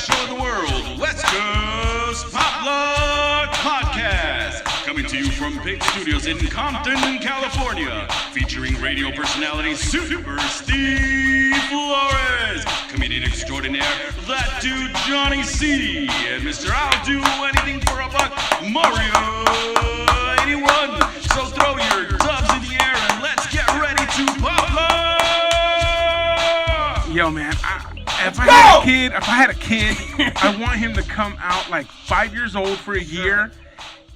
best show in the world, West Coast Potluck Podcast. Coming to you from Big Studios in Compton, California. Featuring radio personality Super Steve Flores, comedian extraordinaire, that dude Johnny C, and Mr. I'll Do Anything for a Buck, Mario 81. So throw your dubs in the air and let's get ready to potluck! Yo, man, if I had a kid, I want him to come out like 5 years old for a year,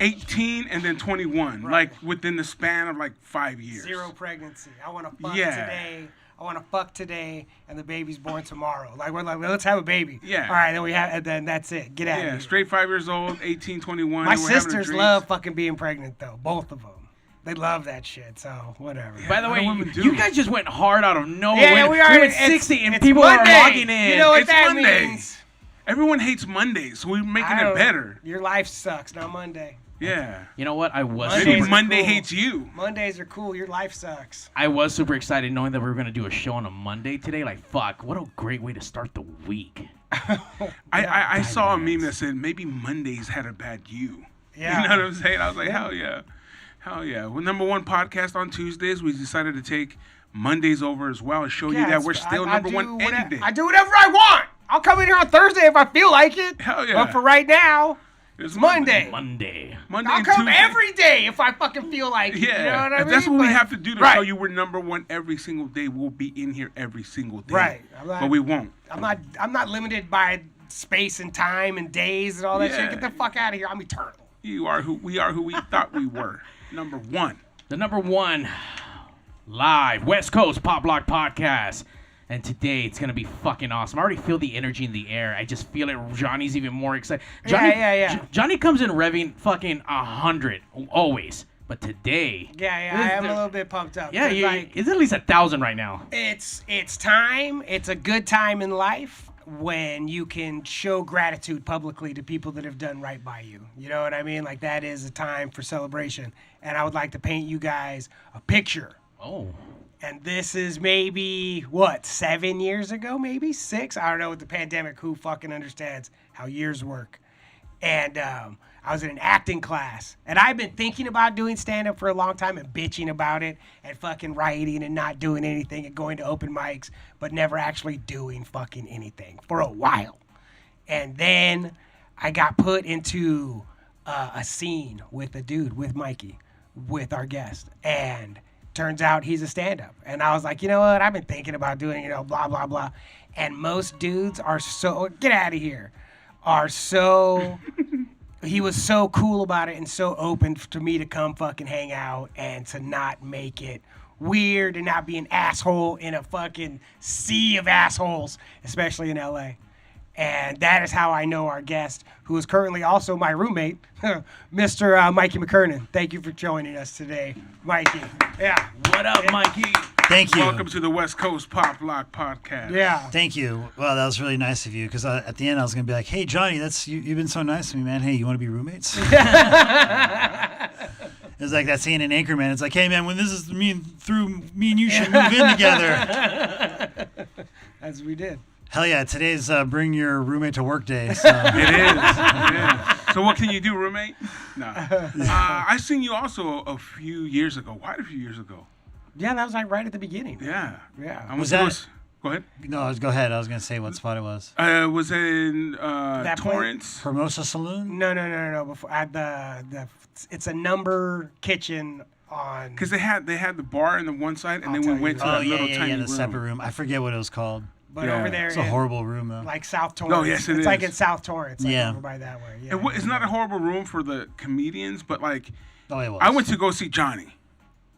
18, and then 21, like within the span of like 5 years. Zero pregnancy. I want to fuck today. I want to fuck today, and the baby's born tomorrow. Like we're like, well, let's have a baby. Yeah. All right, then we have, and then that's it. Get out of here. Yeah, straight 5 years old, 18, 21. My sisters love fucking being pregnant though, both of them. They love that shit, so whatever. Yeah, by the way, you guys just went hard out of nowhere. Yeah, we are. We went 60, and people Monday. are logging in. You know what It's that Mondays. means? Everyone hates Mondays, so we're making it better. Your life sucks, not Monday. Yeah. You know what? I was Maybe Mondays Monday are cool. hates you. Mondays are cool. Your life sucks. I was super excited knowing that we were going to do a show on a Monday today. Like, fuck, what a great way to start the week. I saw a meme that said maybe Mondays had a bad you. Yeah. You know what I'm saying? I was like, hell yeah. Hell yeah. Well, number one podcast on Tuesdays. We decided to take Mondays over as well and show you that we're still number one any day. I do whatever I want. I'll come in here on Thursday if I feel like it. Hell yeah. But for right now, It's Monday. Monday. Monday I'll and come Tuesday. every day if I fucking feel like it. Yeah. You know what I mean? If that's what we have to do to show you we're number one every single day, we'll be in here every single day. Right. But we won't. I'm not limited by space and time and days and all that shit. Get the fuck out of here. I'm eternal. We are who we thought we were. Number one. The number one live West Coast Pop Block Podcast. And today it's going to be fucking awesome. I already feel the energy in the air. I just feel it. Johnny's even more excited. Johnny, yeah. Johnny comes in revving fucking 100 always. But today... Yeah, I am a little bit pumped up. Yeah, it's at least 1,000 right now. It's time. It's a good time in life when you can show gratitude publicly to people that have done right by you. You know what I mean? Like, that is a time for celebration. And I would like to paint you guys a picture. Oh. And this is maybe, 7 years ago, maybe 6? I don't know, with the pandemic, who fucking understands how years work. And I was in an acting class. And I've been thinking about doing stand-up for a long time and bitching about it and fucking writing and not doing anything and going to open mics, but never actually doing fucking anything for a while. And then I got put into a scene with a dude, with Mikey, with our guest. And turns out he's a stand-up. And I was like, you know what? I've been thinking about doing, blah, blah, blah. And most dudes are so, get out of here, are so, he was so cool about it and so open to me to come fucking hang out and to not make it weird and not be an asshole in a fucking sea of assholes, especially in LA. And that is how I know our guest, who is currently also my roommate, Mr. Mikey McKernan. Thank you for joining us today, Mikey. Yeah. What up, Mikey? Thank you. Welcome to the West Coast Pop Lock Podcast. Yeah. Thank you. Well, that was really nice of you, because at the end I was going to be like, hey, Johnny, you've been so nice to me, man. Hey, you want to be roommates? It was like that scene in Anchorman. It's like, hey, man, when this is me and you should move in together. As we did. Hell yeah, today's bring your roommate to work day. So. It is. So what can you do, roommate? No. I seen you also a few years ago. Quite a few years ago. Yeah, that was like right at the beginning. Yeah. Yeah. Go ahead. No, go ahead. I was going to say what spot it was. Was in Torrance. Formosa Saloon? No. Before it's a number kitchen on. Because they had the bar on the one side, and then we went to that little tiny room. The separate room. I forget what it was called. But over there, it's a horrible room, though. Like South Torrance. Oh, yes, it is. It's like in South Torrance. Like over by that way. Yeah. It's not a horrible room for the comedians, but like, it was. I went to go see Johnny.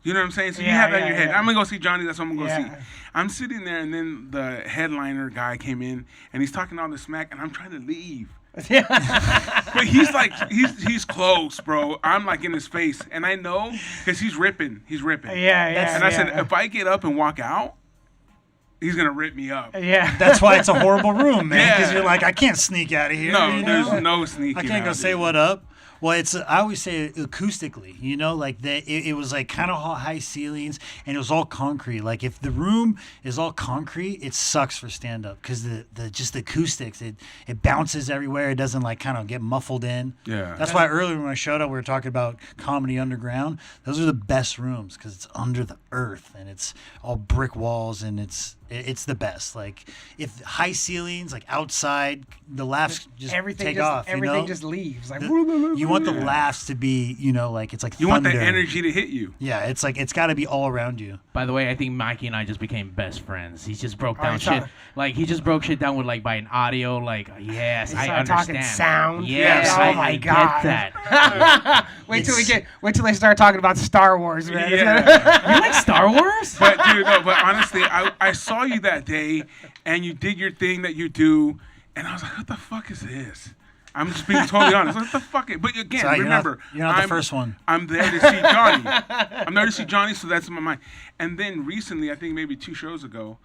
You know what I'm saying? So you have that in your head. I'm going to go see Johnny. That's what I'm going to go see. I'm sitting there, and then the headliner guy came in, and he's talking all this smack, and I'm trying to leave. But he's like, he's close, bro. I'm like in his face, and I know because he's ripping. Yeah. And I said, if I get up and walk out, he's going to rip me up. Yeah. That's why it's a horrible room, man. Because you're like, I can't sneak out of here. No, there's no sneaking. I can't go out say here. what up. Well, I always say acoustically, you know, like it was like kind of high ceilings and it was all concrete. Like if the room is all concrete, it sucks for stand up because just the acoustics, it bounces everywhere. It doesn't like kind of get muffled in. Yeah. That's why earlier when I showed up, we were talking about comedy underground. Those are the best rooms because it's under the earth and it's all brick walls and it's the best. Like if high ceilings, like outside, the laughs just take off. Everything just leaves. Like you want the laughs to be, you know, like it's like you thunder. want the energy to hit you. Yeah, it's like it's got to be all around you. By the way, I think Mikey and I just became best friends. He just broke down shit. Like he just broke shit down with like by an audio. Like yes, I understand. Talking sound. Yes, oh my God. Get that. wait till they start talking about Star Wars, man. Yeah. You like Star Wars? But dude, no. But honestly, I saw you that day, and you did your thing that you do, and I was like, what the fuck is this? I'm just being totally honest. What the fuck? But again, Sorry, remember, you're not the first one. I'm there to see Johnny. I'm there to see Johnny, so that's in my mind. And then recently, I think maybe 2 shows ago,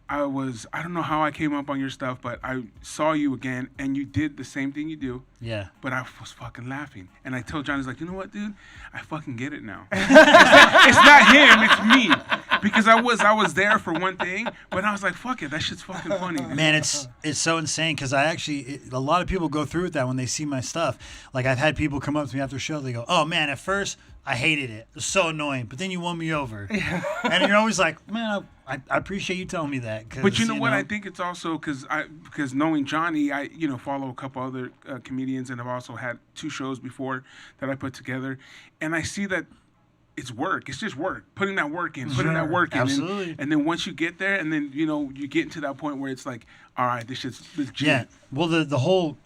I don't know how I came up on your stuff, but I saw you again, and you did the same thing you do. Yeah. But I was fucking laughing. And I told Johnny, like, you know what, dude? I fucking get it now. It's not him, it's me. Because I was there for one thing, but I was like, fuck it, that shit's fucking funny. Man, it's so insane because a lot of people go through with that when they see my stuff. Like I've had people come up to me after a show, they go, oh man, at first I hated it. It was so annoying, but then you won me over. And you're always like, man, I appreciate you telling me that. But you know what? I think it's also because knowing Johnny, I follow a couple other comedians, and I've also had 2 shows before that I put together, and I see that it's work. It's just work. Putting that work in. Absolutely. And then once you get there, and then you get into that point where it's like, all right, this shit's legit. Yeah. Well, the whole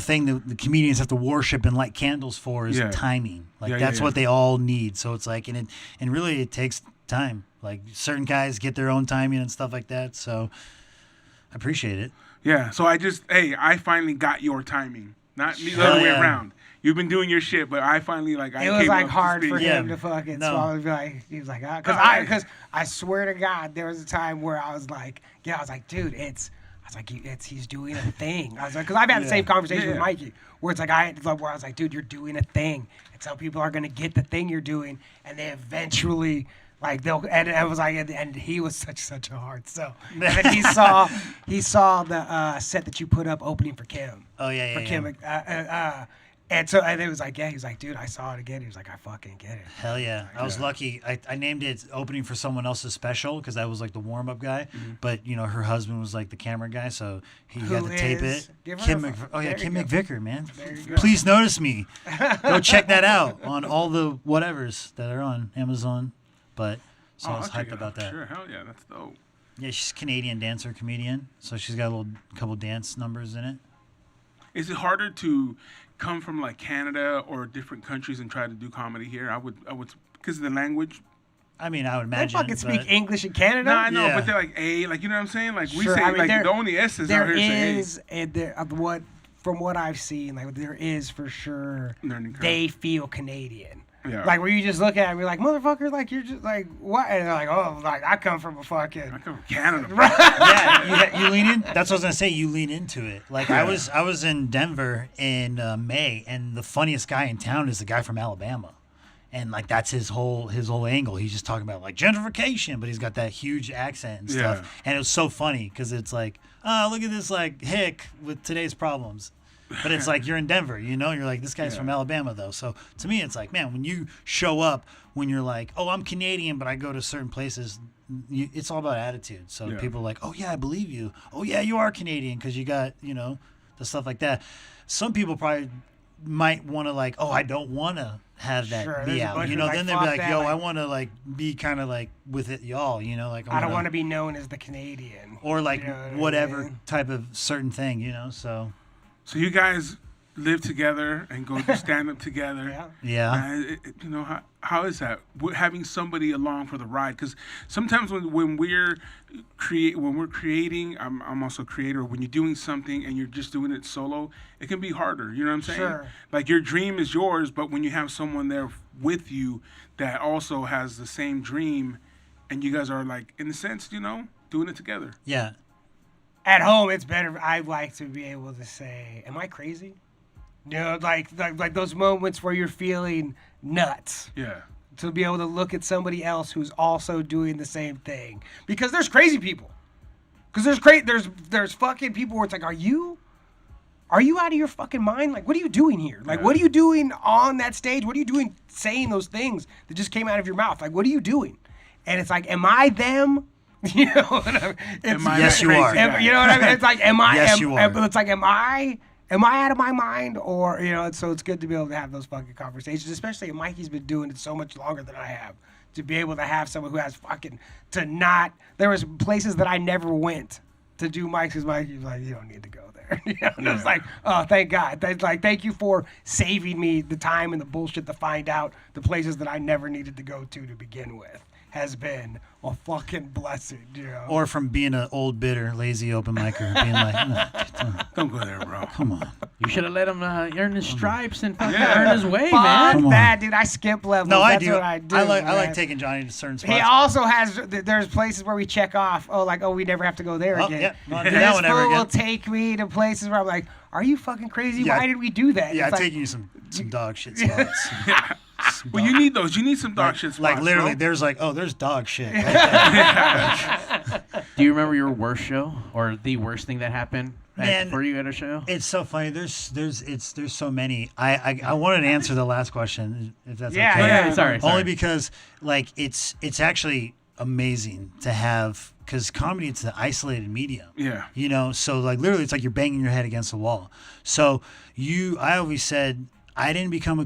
thing that the comedians have to worship and light candles for is timing. Like that's what they all need. So it's like, and really it takes time. Like certain guys get their own timing and stuff like that. So I appreciate it. Yeah. So I finally got your timing. Not the other way around. You've been doing your shit, but I finally it was like hard for him to fucking swallow. Like he was like, because I swear to God, there was a time where I was like, dude, he's doing a thing. I was like, because I've had the same conversation with Mikey, where it's like where I was like, dude, you're doing a thing, and some people are gonna get the thing you're doing, and they eventually. Like and I was like, and he was such a hard sell. And he saw the set that you put up opening for Kim. Oh yeah, for Kim. And it was like, he was like, dude, I saw it again. He was like, I fucking get it. Hell yeah. I was lucky. I named it opening for someone else's special because I was like the warm-up guy. Mm-hmm. But, her husband was like the camera guy, so he got to tape it. Kim McVicker, man. Please notice me. Go check that out on all the whatevers that are on Amazon. But so I was hyped about that. Sure, hell yeah, that's dope. Yeah, she's a Canadian dancer, comedian. So she's got a couple dance numbers in it. Is it harder to come from like Canada or different countries and try to do comedy here? I would because of the language. I mean, I would imagine. They fucking speak English in Canada. No, I know, but they're like you know what I'm saying? Like we say, the only S's out here is, and from what I've seen, like there is for sure. They feel Canadian. Yeah. Like where you just look at it and be like, motherfucker, like you're just like what? And they're like, oh, like I come from Canada. Yeah, you lean in. That's what I was gonna say. You lean into it. Like I was in Denver in May, and the funniest guy in town is the guy from Alabama, and like that's his whole angle. He's just talking about like gentrification, but he's got that huge accent and stuff. Yeah. And it was so funny because it's like, oh, look at this like hick with today's problems. But it's like you're in Denver, you're like, this guy's from Alabama, though. So to me, it's like, man, when you show up, when you're like, oh, I'm Canadian, but I go to certain places, it's all about attitude. So people are like, oh, yeah, I believe you. Oh, yeah, you are Canadian because you got, the stuff like that. Some people probably might want to like, oh, I don't want to have that be out. Then they'd be like, yo, I want to like be kind of like with it, y'all, like I don't want to be known as the Canadian. Or like whatever type of certain thing, so. So you guys live together and go to stand up together. Yeah. How is that? Having somebody along for the ride? Because sometimes when we're creating, I'm also a creator. When you're doing something and you're just doing it solo, it can be harder. You know what I'm saying? Sure. Like your dream is yours, but when you have someone there with you that also has the same dream, and you guys are like, in a sense, doing it together. Yeah. At home, it's better. I like to be able to say, am I crazy? You know, like those moments where you're feeling nuts. Yeah. To be able to look at somebody else who's also doing the same thing. Because there's crazy people. Because there's fucking people where it's like, are you out of your fucking mind? Like, what are you doing here? Like, what are you doing on that stage? What are you doing saying those things that just came out of your mouth? Like, what are you doing? And it's like, am I them? You know what I mean? Yes, you are. You know what I mean? It's like, am I? Yes, you are. It's like, am I out of my mind? Or, you know, so it's good to be able to have those fucking conversations, especially if Mikey's been doing it so much longer than I have. To be able to have someone who has there was places that I never went to do Mike's, because Mikey was like, you don't need to go there. You know? And it was like, oh, thank God. Thank you for saving me the time and the bullshit to find out the places that I never needed to go to begin with. Has been a fucking blessing, you know. Or from being an old, bitter, lazy open micer, being like, Don't go there, bro. come on. You should have let him earn his stripes and fucking earn his way, Fuck man. that, dude. I skip levels. No, That's I do. what I do. I like man. taking Johnny to certain spots. He also has. There's places where we check off. We never have to go there again. Yeah, not do This that one ever fool will again. take me to places where I'm like, are you fucking crazy? Yeah. Why did we do that? Yeah, It's like, taking you some dog shit spots. Well, you need those. You need some dog shit spots. Like literally, bro. there's there's dog shit. Right there. Do you remember your worst show or the worst thing that happened Man, for you at a show? It's so funny. There's so many. I wanted to answer the last question if that's Yeah, okay. yeah. Sorry. Only because like it's actually amazing to have, because comedy, it's an isolated medium. Yeah. You know, so like literally it's like you're banging your head against the wall. So I always said I didn't become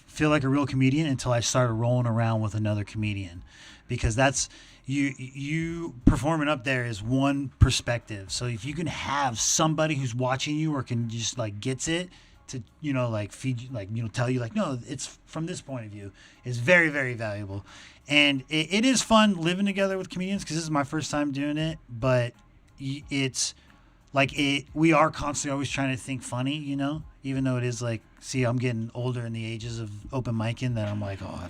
feel like a real comedian until I started rolling around with another comedian, because that's you performing up there is one perspective. So if you can have somebody who's watching you or can just like gets it to, you know, like feed you, like, you know, tell you like, no, it's from this point of view, is very, very valuable. And it is fun living together with comedians, because this is my first time doing it, but it's like we are constantly always trying to think funny, you know, even though it is like, see, I'm getting older in the ages of open micing, that I'm like, oh,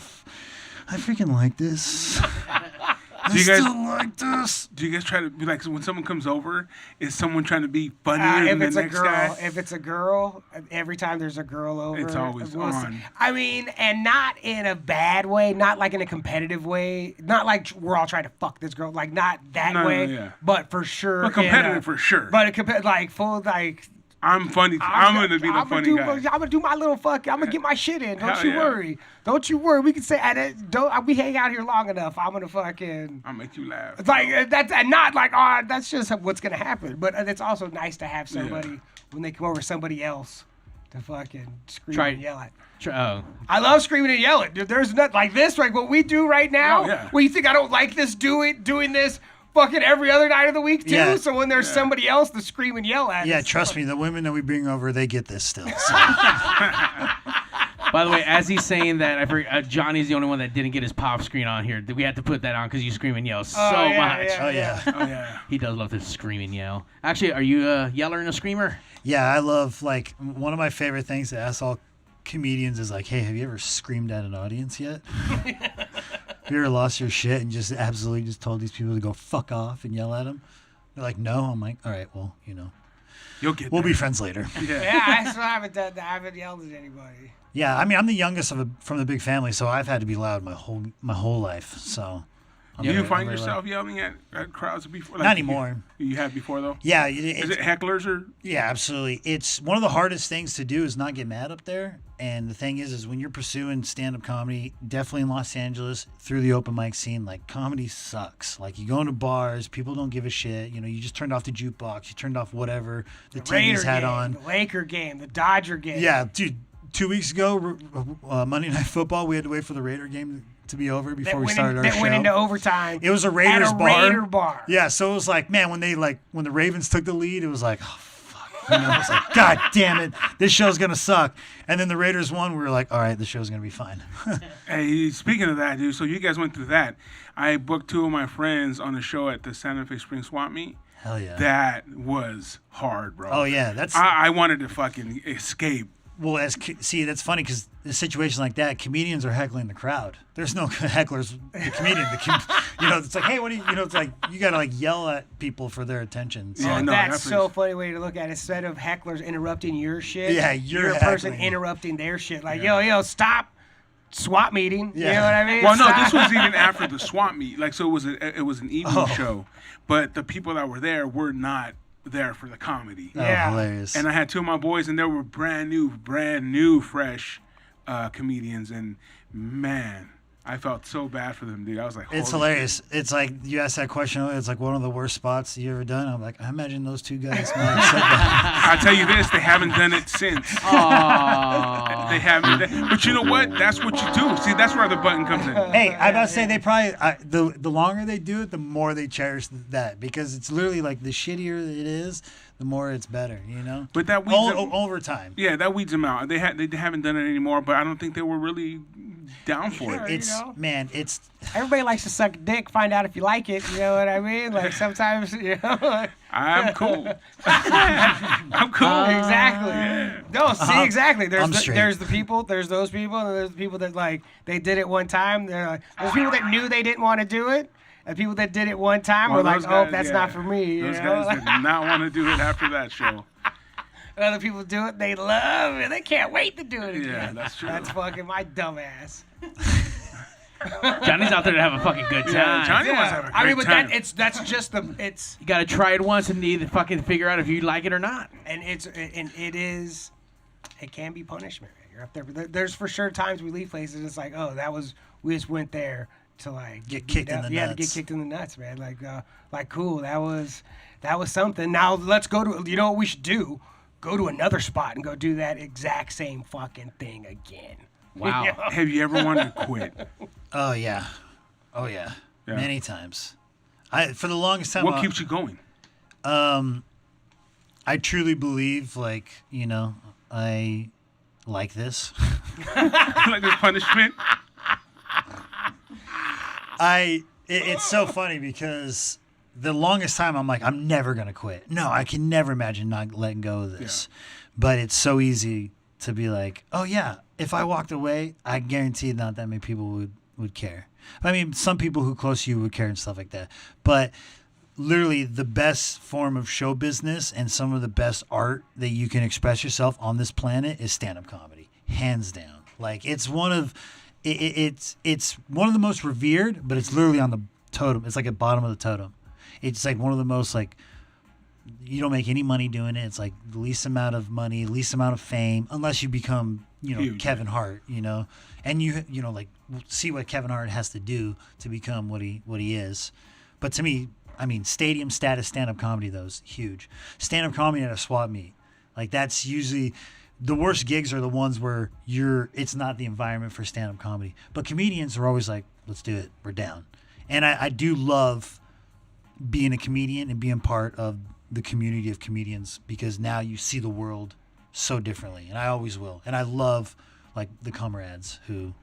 I freaking like this. Do you guys still like this? Do you guys try to be like, when someone comes over, is someone trying to be funnier if than it's the a next girl, guy? if it's a girl, every time there's a girl over, It's always on. I mean, and not in a bad way, not like in a competitive way, not like we're all trying to fuck this girl, like not that No, way, yeah. but for sure, But competitive for sure. But like full like. I'm funny. I'm gonna be the funny guy. I'm gonna do my little fuck. I'm gonna get my shit in. Don't Hell you yeah. worry. Don't you worry. We can say, we hang out here long enough. I'm gonna fucking. I'll make you laugh. It's like that's and not like, oh, that's just what's gonna happen. But it's also nice to have somebody when they come over, somebody else to fucking scream and yell at. I love screaming and yelling. Dude, there's nothing like this, like what we do right now. Oh, yeah. Well, you think I don't like this? Doing this fucking every other night of the week too. Yeah. So when there's somebody else to scream and yell at, Yeah, trust me, the women that we bring over, they get this still. So. By the way, as he's saying that, I forgot, Johnny's the only one that didn't get his pop screen on here. We had to put that on because you scream and yell so much. Oh, yeah. Oh yeah. He does love to scream and yell. Actually, are you a yeller and a screamer? Yeah, I love, like, one of my favorite things to ask all comedians is like, hey, have you ever screamed at an audience yet? Have you ever lost your shit and just absolutely just told these people to go fuck off and yell at them? They're like, no. I'm like, all right, well, you know, You'll get we'll there. be friends later. Yeah, I still haven't done that. I haven't yelled at anybody. Yeah, I mean, I'm the youngest from the big family, so I've had to be loud my whole life. So, Do you very- find very yourself loud. yelling at crowds before? Not anymore. You have before though. Yeah, Is it hecklers or? Yeah, absolutely. It's one of the hardest things to do is not get mad up there. And the thing is when you're pursuing stand-up comedy, definitely in Los Angeles, through the open mic scene, like, comedy sucks. Like, you go into bars, people don't give a shit. You know, you just turned off the jukebox, you turned off whatever the Raider TV's had game, on. the Laker game, the Dodger game. Yeah, dude. 2 weeks ago, Monday Night Football, we had to wait for the Raider game to be over before we started our show. That went into overtime. It was a Raiders at a bar. Raider bar. Yeah, so it was like, man, when the Ravens took the lead, it was like, oh, fuck. You know, it was like, God damn it, this show's gonna suck. And then the Raiders won. We were like, all right, the show's gonna be fine. Hey, speaking of that, dude. So you guys went through that. I booked 2 of my friends on the show at the Santa Fe Spring Swap Meet. Hell yeah. That was hard, bro. Oh yeah, that's I wanted to fucking escape Well, see, that's funny because in a situation like that, comedians are heckling the crowd. There's no hecklers. The comedian, it's like, hey, what do you? It's like you gotta like yell at people for their attention. So. Yeah, no, that's so funny way to look at it. Instead of hecklers interrupting your shit, yeah, you're a person interrupting their shit. Like, yo, stop. Swap meeting, you know what I mean? Well, no, this was even after the swap meet. Like, so it was an evening show, but the people that were there were not there for the comedy. Yeah, hilarious. And I had two of my boys, and they were brand new, fresh comedians, and man, I felt so bad for them, dude. I was like, it's hilarious. Shit. It's like you asked that question. It's like one of the worst spots you ever done. I'm like, I imagine those two guys might have said that. I'll tell you this: they haven't done it since. They haven't. But you know what? That's what you do. See, that's where the button comes in. Hey, I about to say they probably the longer they do it, the more they cherish that because it's literally like the shittier it is, the more it's better. You know. But that weeds over time. Yeah, that weeds them out. They haven't done it anymore. But I don't think they were really down for it. It's it's everybody likes to suck dick, find out if you like it. You know what I mean? Like sometimes, I'm cool. I'm cool. Exactly. No, see, exactly. There's those people, and there's the people that like they did it one time. They're like, there's people that knew they didn't want to do it, and people that did it one time were like, guys, that's not for me. Those guys did not want to do it after that show. And other people do it, they love it. They can't wait to do it again. Yeah, that's true. That's fucking my dumb ass. Johnny's out there to have a fucking good time. Yeah, Johnny wants to have a great time. That's just you got to try it once and either fucking figure out if you like it or not. And it can be punishment. You're up there. But there's for sure times we leave places. It's like, we just went there to like get kicked in the nuts. Yeah, to get kicked in the nuts, man. Like cool. That was something. Now let's go to. You know what we should do? Go to another spot and go do that exact same fucking thing again. Wow. You know? Have you ever wanted to quit? Oh yeah. Many times. For the longest time. What keeps you going? I truly believe, I like this. Like this punishment? It's so funny because the longest time I'm like, I'm never going to quit. No, I can never imagine not letting go of this. Yeah. But it's so easy to be like, oh yeah, if I walked away, I guarantee not that many people would care. I mean, some people who close to you would care and stuff like that. But literally the best form of show business and some of the best art that you can express yourself on this planet is stand-up comedy, hands down. Like it's one of the most revered, but it's literally on the totem. It's like at the bottom of the totem. It's like one of the most like you don't make any money doing it. It's like the least amount of money, least amount of fame, unless you become huge. Kevin Hart, and you like see what Kevin Hart has to do to become what he is. But to me, I mean, stadium status stand-up comedy, though, is huge. Stand-up comedy at a swap meet, like that's usually the worst gigs are the ones where it's not the environment for stand-up comedy. But comedians are always like, let's do it, we're down. And I do love being a comedian and being part of the community of comedians because now you see the world so differently, and I always will. And I love like the comrades who,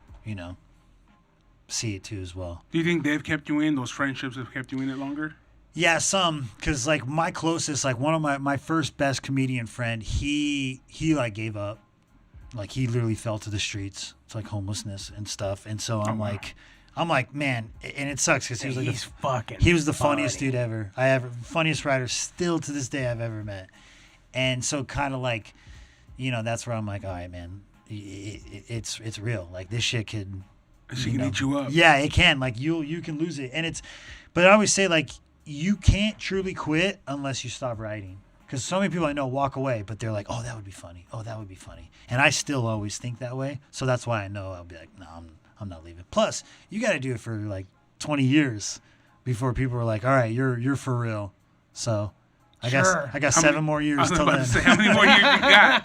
see it too as well. Do you think they've kept you in? Those friendships have kept you in it longer? Yeah, some, because like my closest, like one of my first best comedian friend, he like gave up, like he literally fell to the streets. It's like homelessness and stuff. And so I'm like, man, and it sucks because he was the funniest dude ever. Funniest writer still to this day I've ever met. And so kind of like, that's where I'm like, all right, man, it's real. Like this shit could. She can eat you up. Yeah, it can. Like you can lose it, but I always say like you can't truly quit unless you stop writing. Because so many people I know walk away, but they're like, oh, that would be funny. Oh, that would be funny. And I still always think that way. So that's why I know I'll be like, no, I'm not leaving. Plus, you got to do it for like 20 years before people are like, all right, you're for real. So I got 7 more years till then. How many more years you got?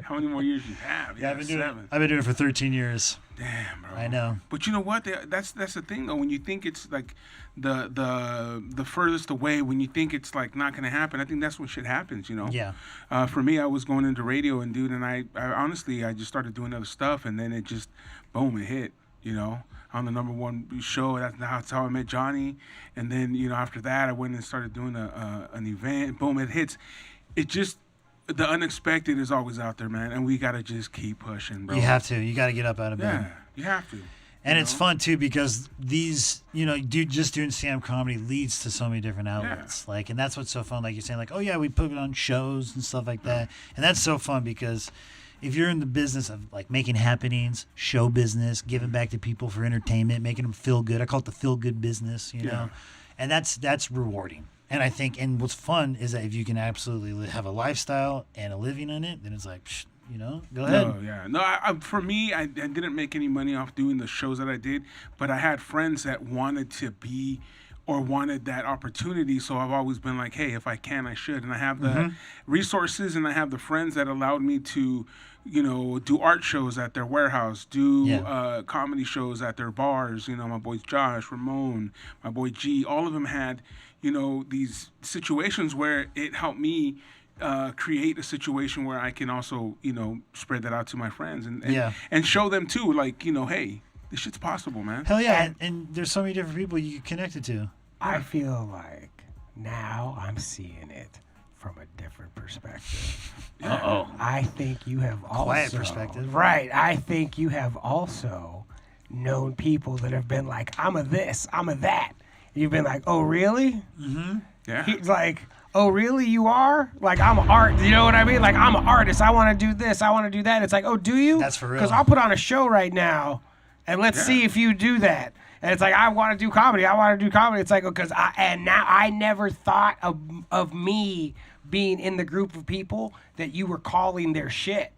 How many more years you have? Yeah, I've been doing it for 13 years. Damn, bro. I know. But you know what? That's the thing though. When you think it's like the furthest away, when you think it's like not gonna happen, I think that's when shit happens. Yeah. For me, I was going into radio and and I honestly just started doing other stuff, and then it just boom, it hit. On the #1 show. That's how I met Johnny. And then after that, I went and started doing an event. Boom, it hits. It just the unexpected is always out there, man, and we gotta just keep pushing, bro. You have to. You got to get up out of bed. Yeah, you have to. And it's fun too because these, just doing stand-up comedy leads to so many different outlets. Yeah. And that's what's so fun. Like you're saying, like, oh yeah, we put it on shows and stuff like that. And that's so fun because if you're in the business of like making happenings, show business, giving back to people for entertainment, making them feel good. I call it the feel good business, know, and that's rewarding. And I think, and what's fun is that if you can absolutely have a lifestyle and a living in it, then it's like, go ahead. For me, I didn't make any money off doing the shows that I did, but I had friends that wanted to be or wanted that opportunity. So I've always been like, hey, if I can, I should. And I have the resources and I have the friends that allowed me to, do art shows at their warehouse, do comedy shows at their bars. My boys Josh, Ramon, my boy G, all of them had, these situations where it helped me create a situation where I can also, spread that out to my friends and show them too, like, hey, this shit's possible, man. Hell yeah. And there's so many different people you can connect it to. I feel like now I'm seeing it from a different perspective. Uh-oh. I think you have also... Quiet perspective. Right. I think you have also known people that have been like, I'm a this, I'm a that. You've been like, oh, really? Mm-hmm. Yeah. He's like, oh, really? You are? Like, I'm an art. You know what I mean? Like, I'm an artist. I want to do this. I want to do that. It's like, oh, do you? That's for real. Because I'll put on a show right now, and let's see if you do that. And it's like, I want to do comedy. I want to do comedy. It's like, because now I never thought of me being in the group of people that you were calling their shit.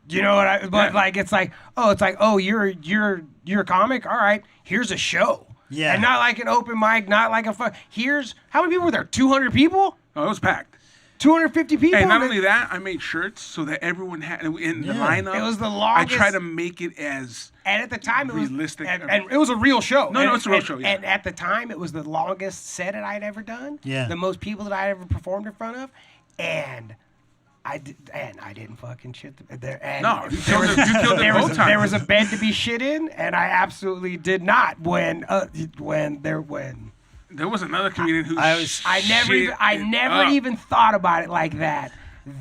You know what I? But like, it's like, oh, you're a comic. All right, here's a show. Yeah. And not like an open mic, not like here's, how many people were there? 200 people? Oh, it was packed. 250 people? And not only that, I made shirts so that everyone had in the lineup. It was the longest. I tried to make it as and at the time it was realistic. And it was a real show. No, it's a real show. Yeah. And at the time it was the longest set that I'd ever done. Yeah. The most people that I'd ever performed in front of, and I didn't fucking shit there. And No, you killed it both times. There was a bed to be shit in, and I absolutely did not when there was another comedian who I never even thought about it like that.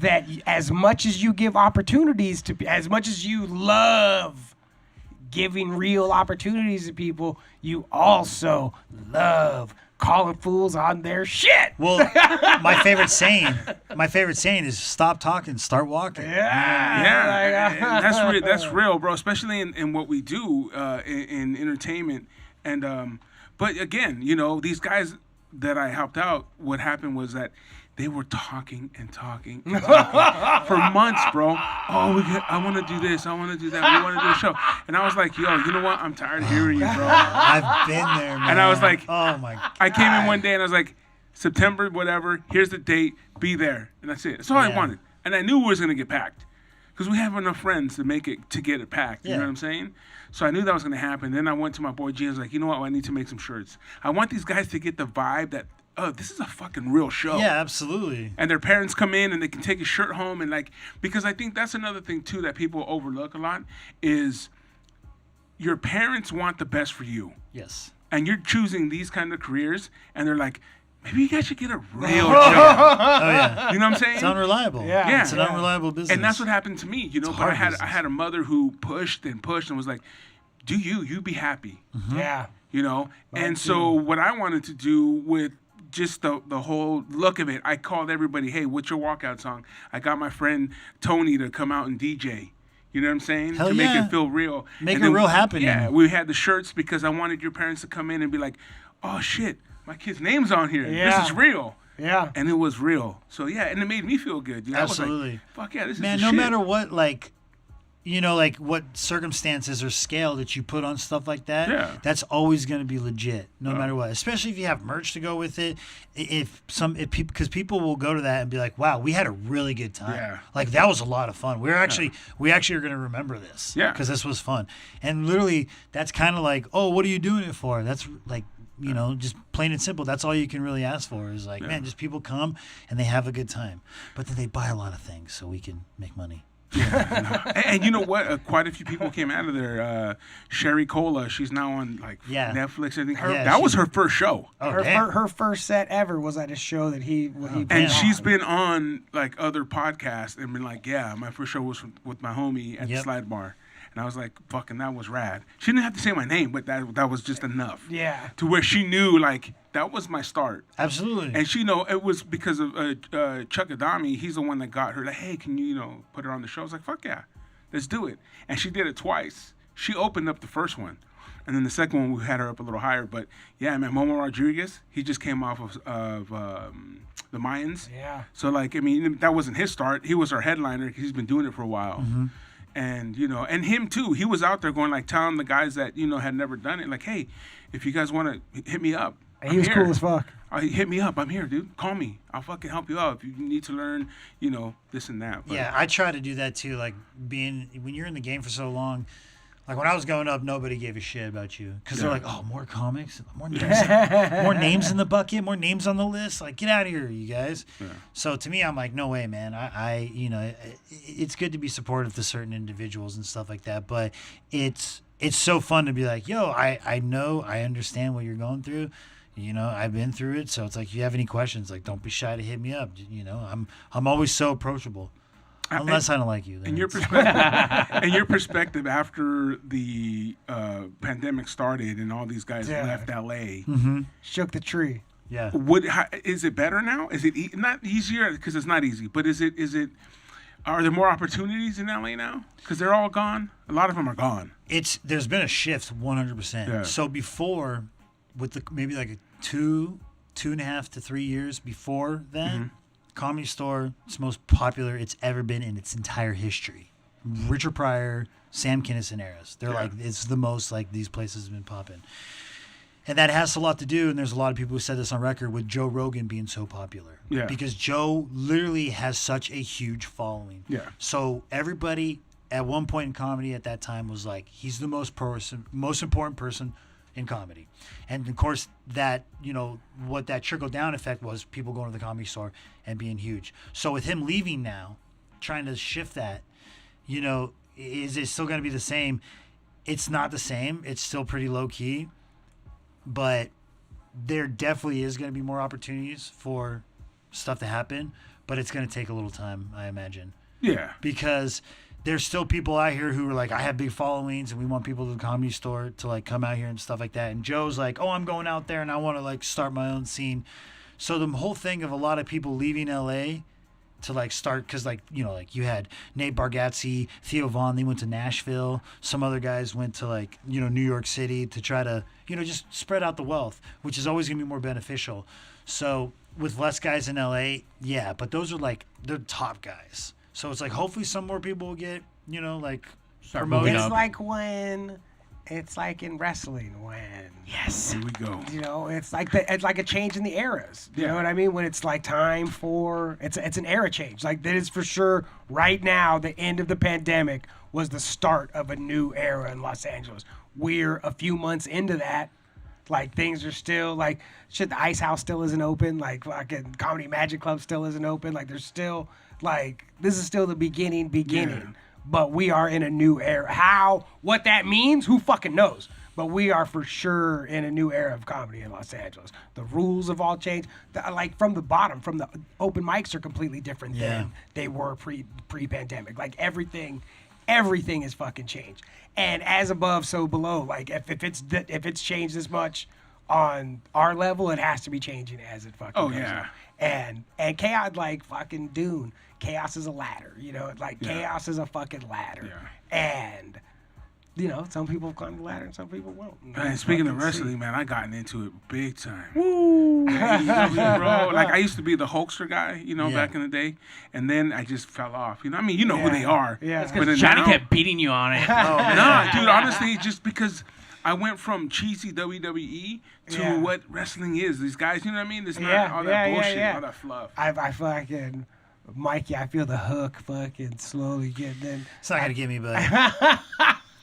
That as much as you give opportunities to, as much as you love giving real opportunities to people, you also love calling fools on their shit. Well, my favorite saying is stop talking, start walking. Yeah. That's real, bro. Especially in what we do in entertainment. And but again, these guys that I helped out, what happened was that they were talking for months, bro. Oh, I want to do this. I want to do that. We want to do a show. And I was like, yo, you know what? I'm tired of hearing you, bro. I've been there, man. And I was like, oh my God. I came in one day and I was like, September, whatever. Here's the date. Be there. And that's it. That's all I wanted. And I knew it was going to get packed because we have enough friends to get it packed. You know what I'm saying? So I knew that was going to happen. Then I went to my boy G. I was like, you know what? I need to make some shirts. I want these guys to get the vibe that, oh, this is a fucking real show. Yeah, absolutely. And their parents come in and they can take a shirt home and because I think that's another thing too that people overlook a lot is your parents want the best for you. Yes. And you're choosing these kind of careers and they're like, maybe you guys should get a real job. Oh yeah. You know what I'm saying? It's unreliable. Yeah. It's an unreliable business. And that's what happened to me, But I had a mother who pushed and was like, do you be happy. Mm-hmm. Yeah. And so what I wanted to do with just the whole look of it, I called everybody, hey, what's your walkout song? I got my friend Tony to come out and DJ. You know what I'm saying? Hell to yeah. make it feel real. Make it real happening. Yeah, we had the shirts because I wanted your parents to come in and be like, oh, shit, my kid's name's on here. Yeah. This is real. Yeah. And it was real. So, yeah, and it made me feel good. Absolutely. I was like, fuck yeah, this Man, is no shit. matter what, what circumstances or scale that you put on stuff like that, that's always going to be legit, no matter what. Especially if you have merch to go with it. Because people will go to that and be like, "Wow, we had a really good time. Yeah. Like that was a lot of fun. We actually are going to remember this. Yeah. Because this was fun. And literally, that's kind of like, oh, what are you doing it for? That's like, just plain and simple. That's all you can really ask for is like, man, just people come and they have a good time, but then they buy a lot of things so we can make money. And you know what? Quite a few people came out of there. Sherry Cola, she's now on Netflix. I think that was her first show. Oh, her first set ever was at a show that he and she's been on like other podcasts and been like, yeah, my first show was with my homie at the Slide Bar. And I was like, fucking, that was rad. She didn't have to say my name, but that was just enough. Yeah. To where she knew, like, that was my start. Absolutely. And she know it was because of Chuck Adami. He's the one that got her, like, hey, can you, put her on the show? I was like, fuck yeah, let's do it. And she did it twice. She opened up the first one. And then the second one, we had her up a little higher. But, yeah, man, Momo Rodriguez, he just came off of the Mayans. Yeah. So, like, I mean, that wasn't his start. He was our headliner. He's been doing it for a while. Mm-hmm. And, and him too, he was out there going, like, telling the guys that, had never done it, like, hey, if you guys want to hit me up. He was cool as fuck. Hit me up. I'm here, dude. Call me. I'll fucking help you out if you need to learn, this and that. But, yeah, I try to do that too. Like, when you're in the game for so long, like when I was growing up, nobody gave a shit about you because they're like, oh, more comics, more names in the bucket, more names on the list. Like, get out of here, you guys. Yeah. So to me, I'm like, no way, man. I it's good to be supportive to certain individuals and stuff like that, but it's so fun to be like, yo, I know, I understand what you're going through. I've been through it, so it's like, if you have any questions, like, don't be shy to hit me up. I'm always so approachable. Unless I don't like you. In your perspective, after the pandemic started and all these guys left LA, shook the tree. Yeah. Is it better now? Is it not easier? Because it's not easy. But is it? Are there more opportunities in LA now? Because they're all gone. A lot of them are gone. There's been a shift, 100%. Yeah. So before, with maybe like 2.5 to 3 years before that. Mm-hmm. Comedy Store, it's the most popular it's ever been in its entire history. Richard Pryor, Sam Kinison eras. They're like, it's the most like these places have been popping. And that has a lot to do, and there's a lot of people who said this on record, with Joe Rogan being so popular. Yeah. Because Joe literally has such a huge following. Yeah. So everybody at one point in comedy at that time was like, he's the most important person in comedy. And of course that, what that trickle down effect was, people going to the Comedy Store and being huge. So with him leaving now, trying to shift that, is it still going to be the same? It's not the same. It's still pretty low key, but there definitely is going to be more opportunities for stuff to happen, but it's going to take a little time, I imagine. Yeah. Because there's still people out here who are like, I have big followings and we want people to the Comedy Store to like come out here and stuff like that. And Joe's like, oh, I'm going out there and I want to like start my own scene. So the whole thing of a lot of people leaving LA to like start, because like, like you had Nate Bargatze, Theo Vaughn, they went to Nashville. Some other guys went to like, New York City to try to, just spread out the wealth, which is always going to be more beneficial. So with less guys in LA, yeah, but those are like, they're top guys. So it's like, hopefully some more people will get, like promoted. It's like in wrestling when. Yes. Here we go. It's like a change in the eras. You know what I mean? When it's like time for, it's an era change. Like that is for sure right now, the end of the pandemic was the start of a new era in Los Angeles. We're a few months into that. Like things are still like, shit, the Ice House still isn't open. Like fucking Comedy Magic Club still isn't open. Like there's still, like, this is still the beginning. Yeah. But we are in a new era. What that means, who fucking knows? But we are for sure in a new era of comedy in Los Angeles. The rules have all changed. Like from the bottom, from the open mics are completely different than they were pre-pandemic. Like everything has fucking changed. And as above, so below. Like if it's changed this much on our level, it has to be changing as it fucking goes up. And chaos, like fucking Dune. Chaos is a ladder, chaos is a fucking ladder. Yeah. And, some people climb the ladder and some people won't. And speaking of wrestling, man, I gotten into it big time. Woo! Bro. Like, I used to be the Hulkster guy, back in the day. And then I just fell off. Who they are. Yeah. Because Johnny kept beating you on it. Nah, dude, honestly, just because I went from cheesy WWE to what wrestling is. These guys, you know what I mean? It's not all that bullshit, all that fluff. I fucking... Mikey, I feel the hook fucking slowly getting in. It's not gonna get me, but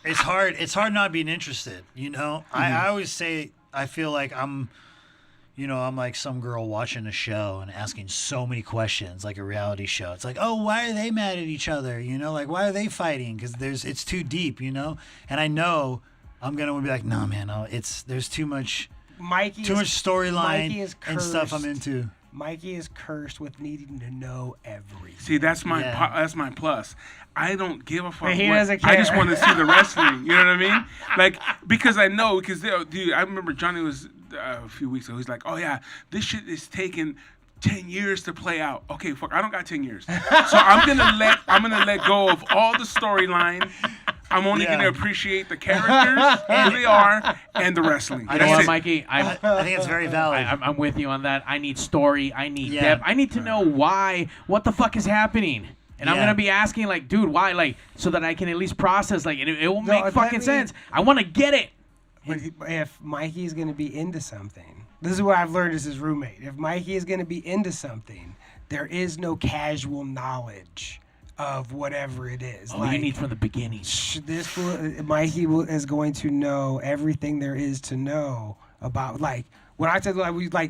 it's hard. It's hard not being interested. Mm-hmm. I always say I feel like I'm, you know, I'm like some girl watching a show and asking so many questions, like a reality show. It's like, oh, why are they mad at each other? You know, like, why are they fighting? Because it's too deep, you know? And I know I'm going to be like, no, man, no, there's too much storyline and stuff I'm into. Mikey is cursed with needing to know everything. See, that's my plus. I don't give a fuck. But he doesn't care. I just want to see the wrestling. You know what I mean? Like, because I know, dude, I remember Johnny was a few weeks ago. He's like, oh yeah, this shit is taking 10 years to play out. Okay, fuck, I don't got 10 years. So I'm gonna let go of all the storyline. I'm only gonna appreciate the characters, who they are, and the wrestling. You know what, Mikey? I think it's very valid. I'm with you on that. I need story. I need depth. I need to know why. What the fuck is happening? And I'm gonna be asking, like, dude, why? Like, so that I can at least process. Like, it will make fucking sense. I want to get it. If Mikey's gonna be into something, this is what I've learned as his roommate. If Mikey is gonna be into something, there is no casual knowledge of whatever it is. You need from the beginning. Mikey is going to know everything there is to know about. Like when I said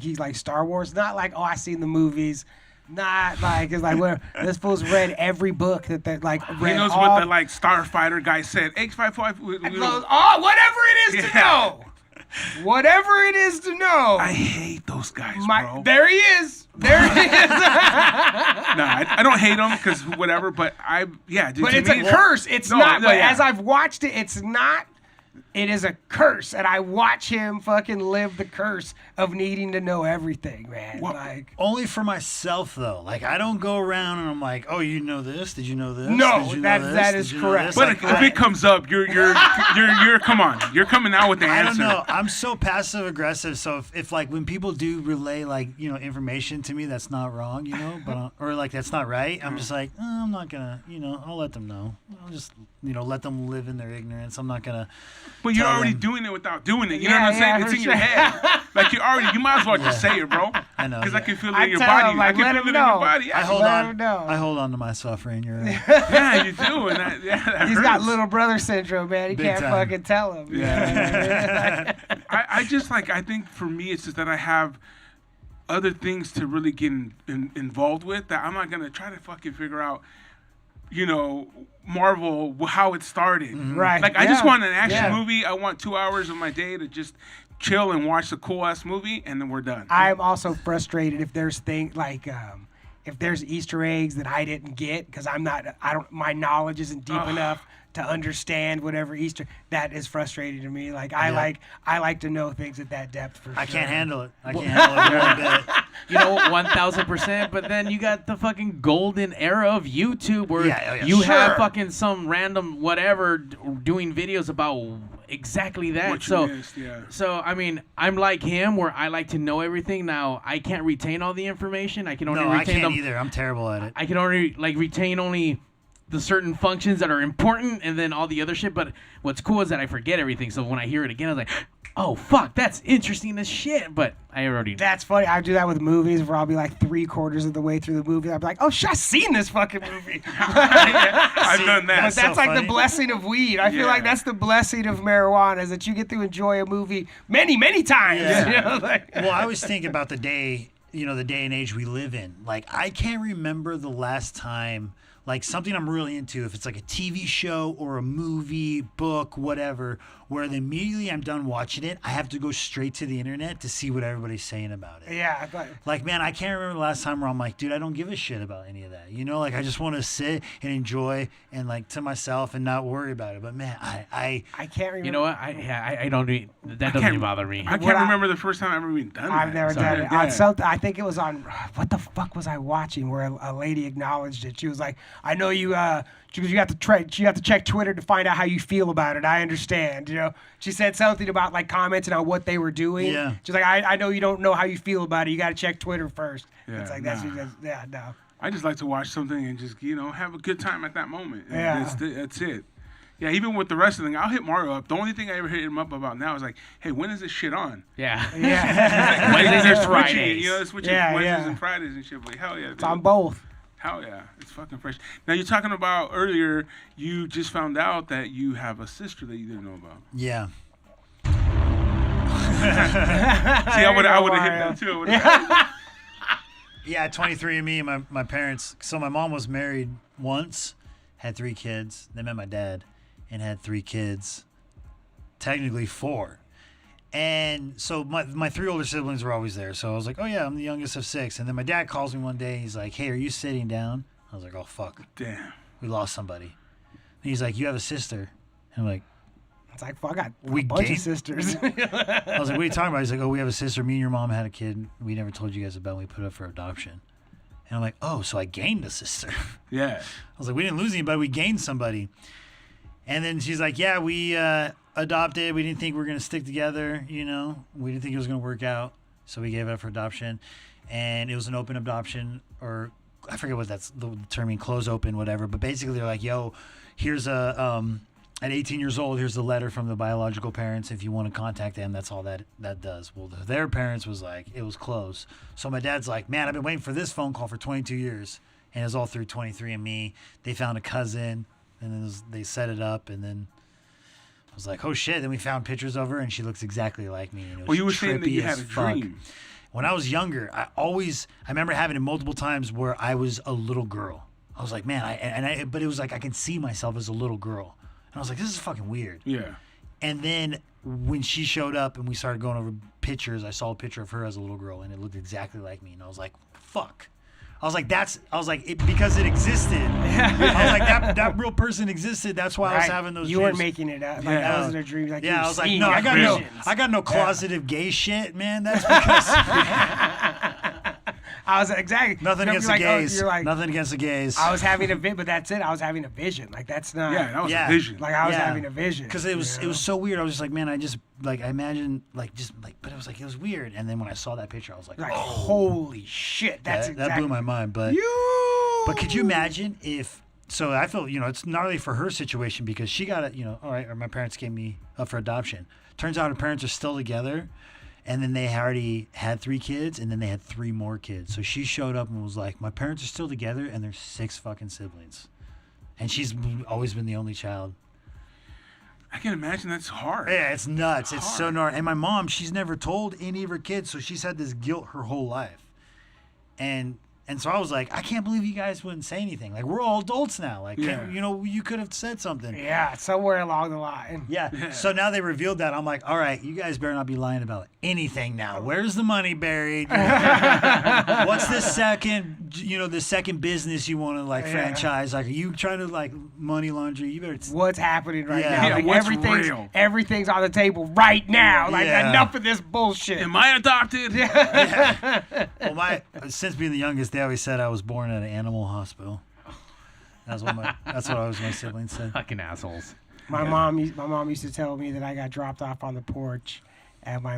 he's like Star Wars, not like I seen the movies. Not like it's like this fool's read every book that like read. He knows what the like Starfighter guy said. X55. Whatever it is to know. Whatever it is to know. I hate those guys, bro. There he is. There he is. No, I don't hate him because whatever, but dude, but it's a curse. It's not. But as I've watched it, it's not. It is a curse, and I watch him fucking live the curse of needing to know everything, man. Well, like only for myself though. Like I don't go around and I'm like, oh, you know this? Did you know this? No, that is correct. But if it comes up, you're come on, you're coming out with the answer. I don't know. I'm so passive aggressive. So if like when people do relay like information to me that's not wrong, or like that's not right, I'm just like, I'm not gonna, I'll let them know. I'll just let them live in their ignorance. I'm not gonna. But you're already doing it without doing it. You know what I'm saying? It's in your head. Like you might as well just say it, bro. I know. Because I can feel it in your body. I can feel it in your body. I hold on to my suffering. You're right. Yeah, you do. And that He's hurts. got little brother syndrome, man. He Big can't time. fucking tell him. Yeah. I just I think for me, it's just that I have other things to really get involved with that I'm not going to try to fucking figure out, Marvel, how it started. Mm-hmm. Right. Like, I just want an action movie. I want 2 hours of my day to just chill and watch a cool-ass movie, and then we're done. I'm also frustrated if there's things like if there's Easter eggs that I didn't get because my knowledge isn't deep enough to understand whatever Easter. That is frustrating to me. Like I like to know things at that depth for sure. I can't handle it. I can't handle it one bit. 1,000%. But then you got the fucking golden era of YouTube where you Sure. have fucking some random whatever doing videos about exactly that. What you missed, yeah. So I mean, I'm like him where I like to know everything. Now I can't retain all the information. I can only retain I can't them. either. I'm terrible at it. I can only retain only the certain functions that are important and then all the other shit. But what's cool is that I forget everything. So when I hear it again, I was like, oh, fuck, that's interesting as shit. But I already... That's funny. I do that with movies where I'll be like 3/4 of the way through the movie. I'll be like, oh, shit, I've seen this fucking movie. I've done that. But that's so like funny. the blessing of weed. I feel like that's the blessing of marijuana is that you get to enjoy a movie many, many times. Yeah. Well, I always think about the day and age we live in. Like, I can't remember the last time... Like something I'm really into, if it's like a TV show or a movie, book, whatever, where immediately I'm done watching it, I have to go straight to the internet to see what everybody's saying about it. Yeah. Like, man, I can't remember the last time where I'm like, dude, I don't give a shit about any of that. Like I just want to sit and enjoy and like to myself and not worry about it. But man, I can't remember. You know what? I don't do that. Doesn't even bother me. I can't remember the first time I've ever been done I've that. never done it. Yeah. On something, I think it was on, what the fuck was I watching where a lady acknowledged it. She was like, I know you, you have to check Twitter to find out how you feel about it. I understand, She said something about like commenting on what they were doing. Yeah. She's like, I know you don't know how you feel about it. You got to check Twitter first. Yeah, it's like, no. I just like to watch something and just, have a good time at that moment. And Yeah. That's it. Yeah, even with the wrestling, I'll hit Mario up. The only thing I ever hit him up about now is like, hey, when is this shit on? Yeah. Yeah. Wednesdays They're and switching Fridays. it, they're switching Yeah, Wednesdays yeah. and Fridays and shit. Like, hell yeah. It's on both. Hell yeah. It's fucking fresh. Now, you're talking about earlier, you just found out that you have a sister that you didn't know about. yeah. I would have hit that too. Yeah, 23andMe, my parents. So my mom was married once, had 3 kids. They met my dad and had 3 kids. Technically 4. And so my 3 older siblings were always there. So I was like, oh yeah, I'm the youngest of 6. And then my dad calls me one day. He's like, hey, are you sitting down? I was like, oh fuck. Damn. We lost somebody. And he's like, you have a sister. And I'm like, it's like, fuck, I got a bunch of sisters. I was like, what are you talking about? He's like, oh, we have a sister. Me and your mom had a kid. We never told you guys about. We put it up for adoption. And I'm like, oh, so I gained a sister. Yeah. I was like, we didn't lose anybody. We gained somebody. And then she's like, yeah, we adopted. We didn't think we were going to stick together. You know, we didn't think it was going to work out. So we gave it up for adoption. And it was an open adoption, or I forget what that's the term means, close open, whatever. But basically they're like, yo, here's at 18 years old, here's the letter from the biological parents. If you want to contact them, that's all that does. Well, their parents was like, it was close. So my dad's like, man, I've been waiting for this phone call for 22 years. And it was all through 23andMe. They found a cousin, and then they set it up, and then I was like, oh shit. Then we found pictures of her, and she looks exactly like me. And it was you were saying that you had a fuck. dream. When I was younger, I remember having it multiple times where I was a little girl. I was like, man, but it was like I can see myself as a little girl. And I was like, this is fucking weird. Yeah. And then when she showed up and we started going over pictures, I saw a picture of her as a little girl, and it looked exactly like me. And I was like, fuck. I was like, because it existed. I was like, that real person existed. That's why I was having those dreams. You weren't making it up. Like, that wasn't a dream. Like, I was like, no, I got no closeted gay shit, man. That's because... I was exactly nothing against the gays. Nothing against the gays. I was having a vision, but that's it. I was having a vision. Like that's not. Yeah, that was a vision. Like I was having a vision because it was so weird. I was just like, man, I imagine but it was weird. And then when I saw that picture, I was like, holy shit, that blew my mind. But could you imagine if? So I feel it's gnarly for her situation because she got it. All right, or my parents gave me up for adoption. Turns out her parents are still together. And then they already had 3 kids, and then they had 3 more kids. So she showed up and was like, my parents are still together, and there's 6 fucking siblings. And she's always been the only child. I can imagine that's hard. Yeah, it's nuts. It's so gnarly. And my mom, she's never told any of her kids, so she's had this guilt her whole life. And so I was like, I can't believe you guys wouldn't say anything. Like, we're all adults now. Like, you could have said something. Yeah, somewhere along the line. Yeah. So now they revealed that. I'm like, all right, you guys better not be lying about anything now. Where's the money buried? What's the second business you want to franchise? Like, are you trying to money laundry? You better. What's happening right now? Yeah, like, what's real? Everything's on the table right now. Like, enough of this bullshit. Am I adopted? Well, since being the youngest, they always said I was born at an animal hospital. That's what my siblings said. Fucking assholes. My mom used to tell me that I got dropped off on the porch, and my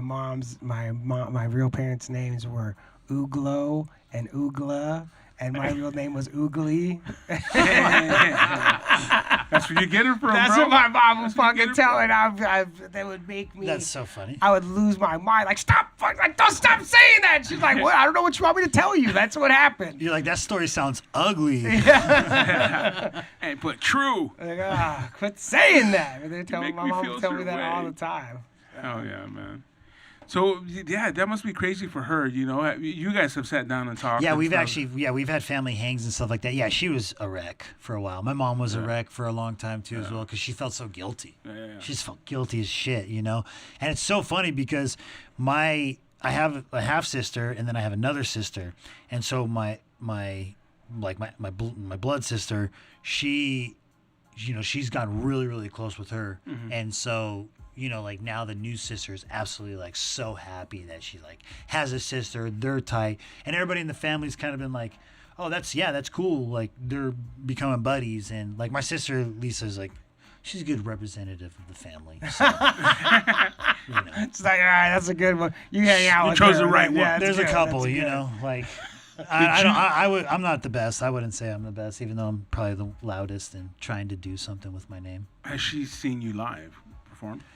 real parents' names were Ooglo and Oogla, and my real name was Oogly. That's where you get it from, That's bro. what my mom was fucking telling. They would make me. That's so funny. I would lose my mind. Like, don't stop saying that. She's like, what? I don't know what you want me to tell you. That's what happened. You're like, that story sounds ugly. Hey, but true. Like, quit saying that. My mom would tell me that all the time. Oh yeah, man. So yeah, that must be crazy for her. You guys have sat down and talked. Yeah, we've had family hangs and stuff like that. Yeah, she was a wreck for a while. My mom was a wreck for a long time too, as well, because she felt so guilty. Yeah. She just felt guilty as shit, And it's so funny because I have a half sister and then I have another sister, and so my blood sister, she's gotten really, really close with her, and so. Now the new sister is absolutely so happy that she has a sister. They're tight, and everybody in the family's kind of been like, "Oh, that's cool." Like they're becoming buddies, and my sister Lisa's she's a good representative of the family. So, It's like, all right, that's a good one. You hang out. You chose the right one. Yeah, there's good. a couple, That's I'm not the best. I wouldn't say I'm the best, even though I'm probably the loudest and trying to do something with my name. Has she seen you live?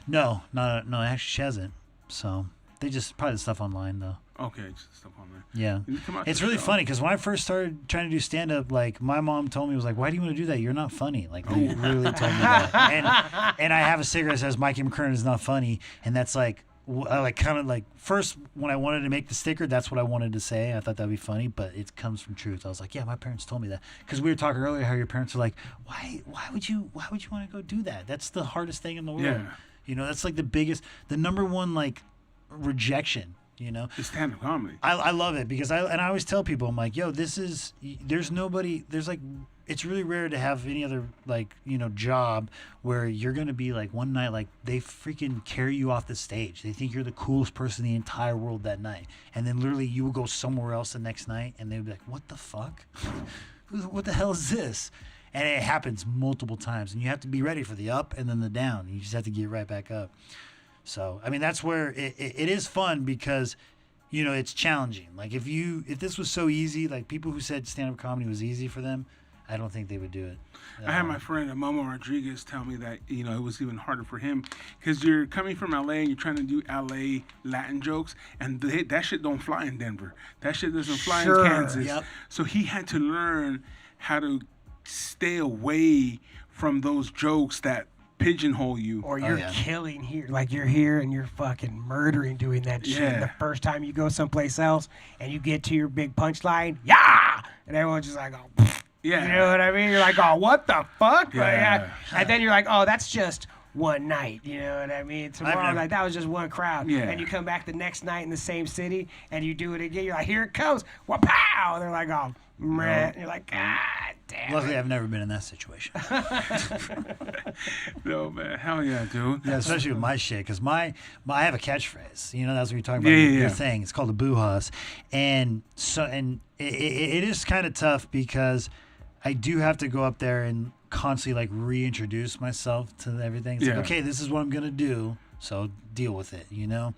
No, actually she hasn't. So they just probably the stuff online though. Okay, just stuff online. Yeah, it's really funny because when I first started trying to do stand up, my mom told me, was like, "Why do you want to do that? You're not funny." They really told me that. And I have a cigarette that says Mikey McKernan is not funny, and that's like kind of like first when I wanted to make the sticker, that's what I wanted to say. I thought that'd be funny, but it comes from truth. I was like, yeah, my parents told me that, because we were talking earlier how your parents are like, why would you want to go do that? That's the hardest thing in the world. Yeah. You know, that's like the number one like rejection. You know, it's stand-up comedy. I love it because I always tell people, I'm like, yo, there's like, it's really rare to have any other like, you know, job where you're gonna be like one night, like they freaking carry you off the stage. They think you're the coolest person in the entire world that night, and then literally you will go somewhere else the next night, and they'll be like, what the fuck? What the hell is this? And it happens multiple times, and you have to be ready for the up and then the down. You just have to get right back up. So, I mean, that's where it is fun because, you know, it's challenging. Like, if this was so easy, like people who said stand-up comedy was easy for them, I don't think they would do it. I had my friend Momo Rodriguez tell me that, you know, it was even harder for him because you're coming from LA and you're trying to do LA Latin jokes, and that shit don't fly in Denver. That shit doesn't fly in Kansas. Yep. So he had to learn how to stay away from those jokes that pigeonhole you. Or you're killing here. Like you're here and you're fucking murdering doing that shit. Yeah. The first time you go someplace else and you get to your big punchline, yeah! And everyone's just like, oh, pfft. Yeah. You know what I mean? You're like, oh, what the fuck? Yeah. Like, and then you're like, oh, that's just one night. You know what I mean? Tomorrow, like, that was just one crowd. Yeah. And you come back the next night in the same city and you do it again. You're like, here it comes. Wow! And they're like, oh, meh. And you're like, God damn. Luckily, I've never been in that situation. No, man. Hell yeah, dude. Yeah, especially with my shit, because I have a catchphrase. You know, that's what you're talking about. Yeah. Your thing. It's called the boo-haws. And it is kind of tough because I do have to go up there and constantly like reintroduce myself to everything. It's like, okay, this is what I'm gonna do, so deal with it, you know.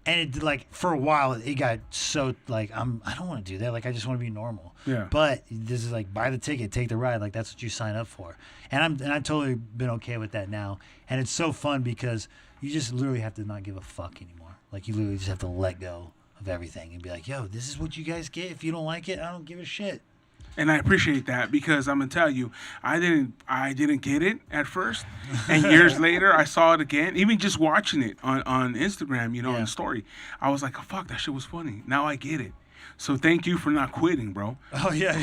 And it, like, for a while it got so like I don't want to do that. Like, I just want to be normal. Yeah. But this is like, buy the ticket, take the ride. Like, that's what you sign up for. And I've totally been okay with that now. And it's so fun because you just literally have to not give a fuck anymore. Like, you literally just have to let go of everything and be like, yo, this is what you guys get. If you don't like it, I don't give a shit. And I appreciate that because I'm gonna tell you, I didn't get it at first, and years later I saw it again. Even just watching it on Instagram, you know, in the story, I was like, oh, fuck, that shit was funny. Now I get it. So thank you for not quitting, bro. Oh yeah,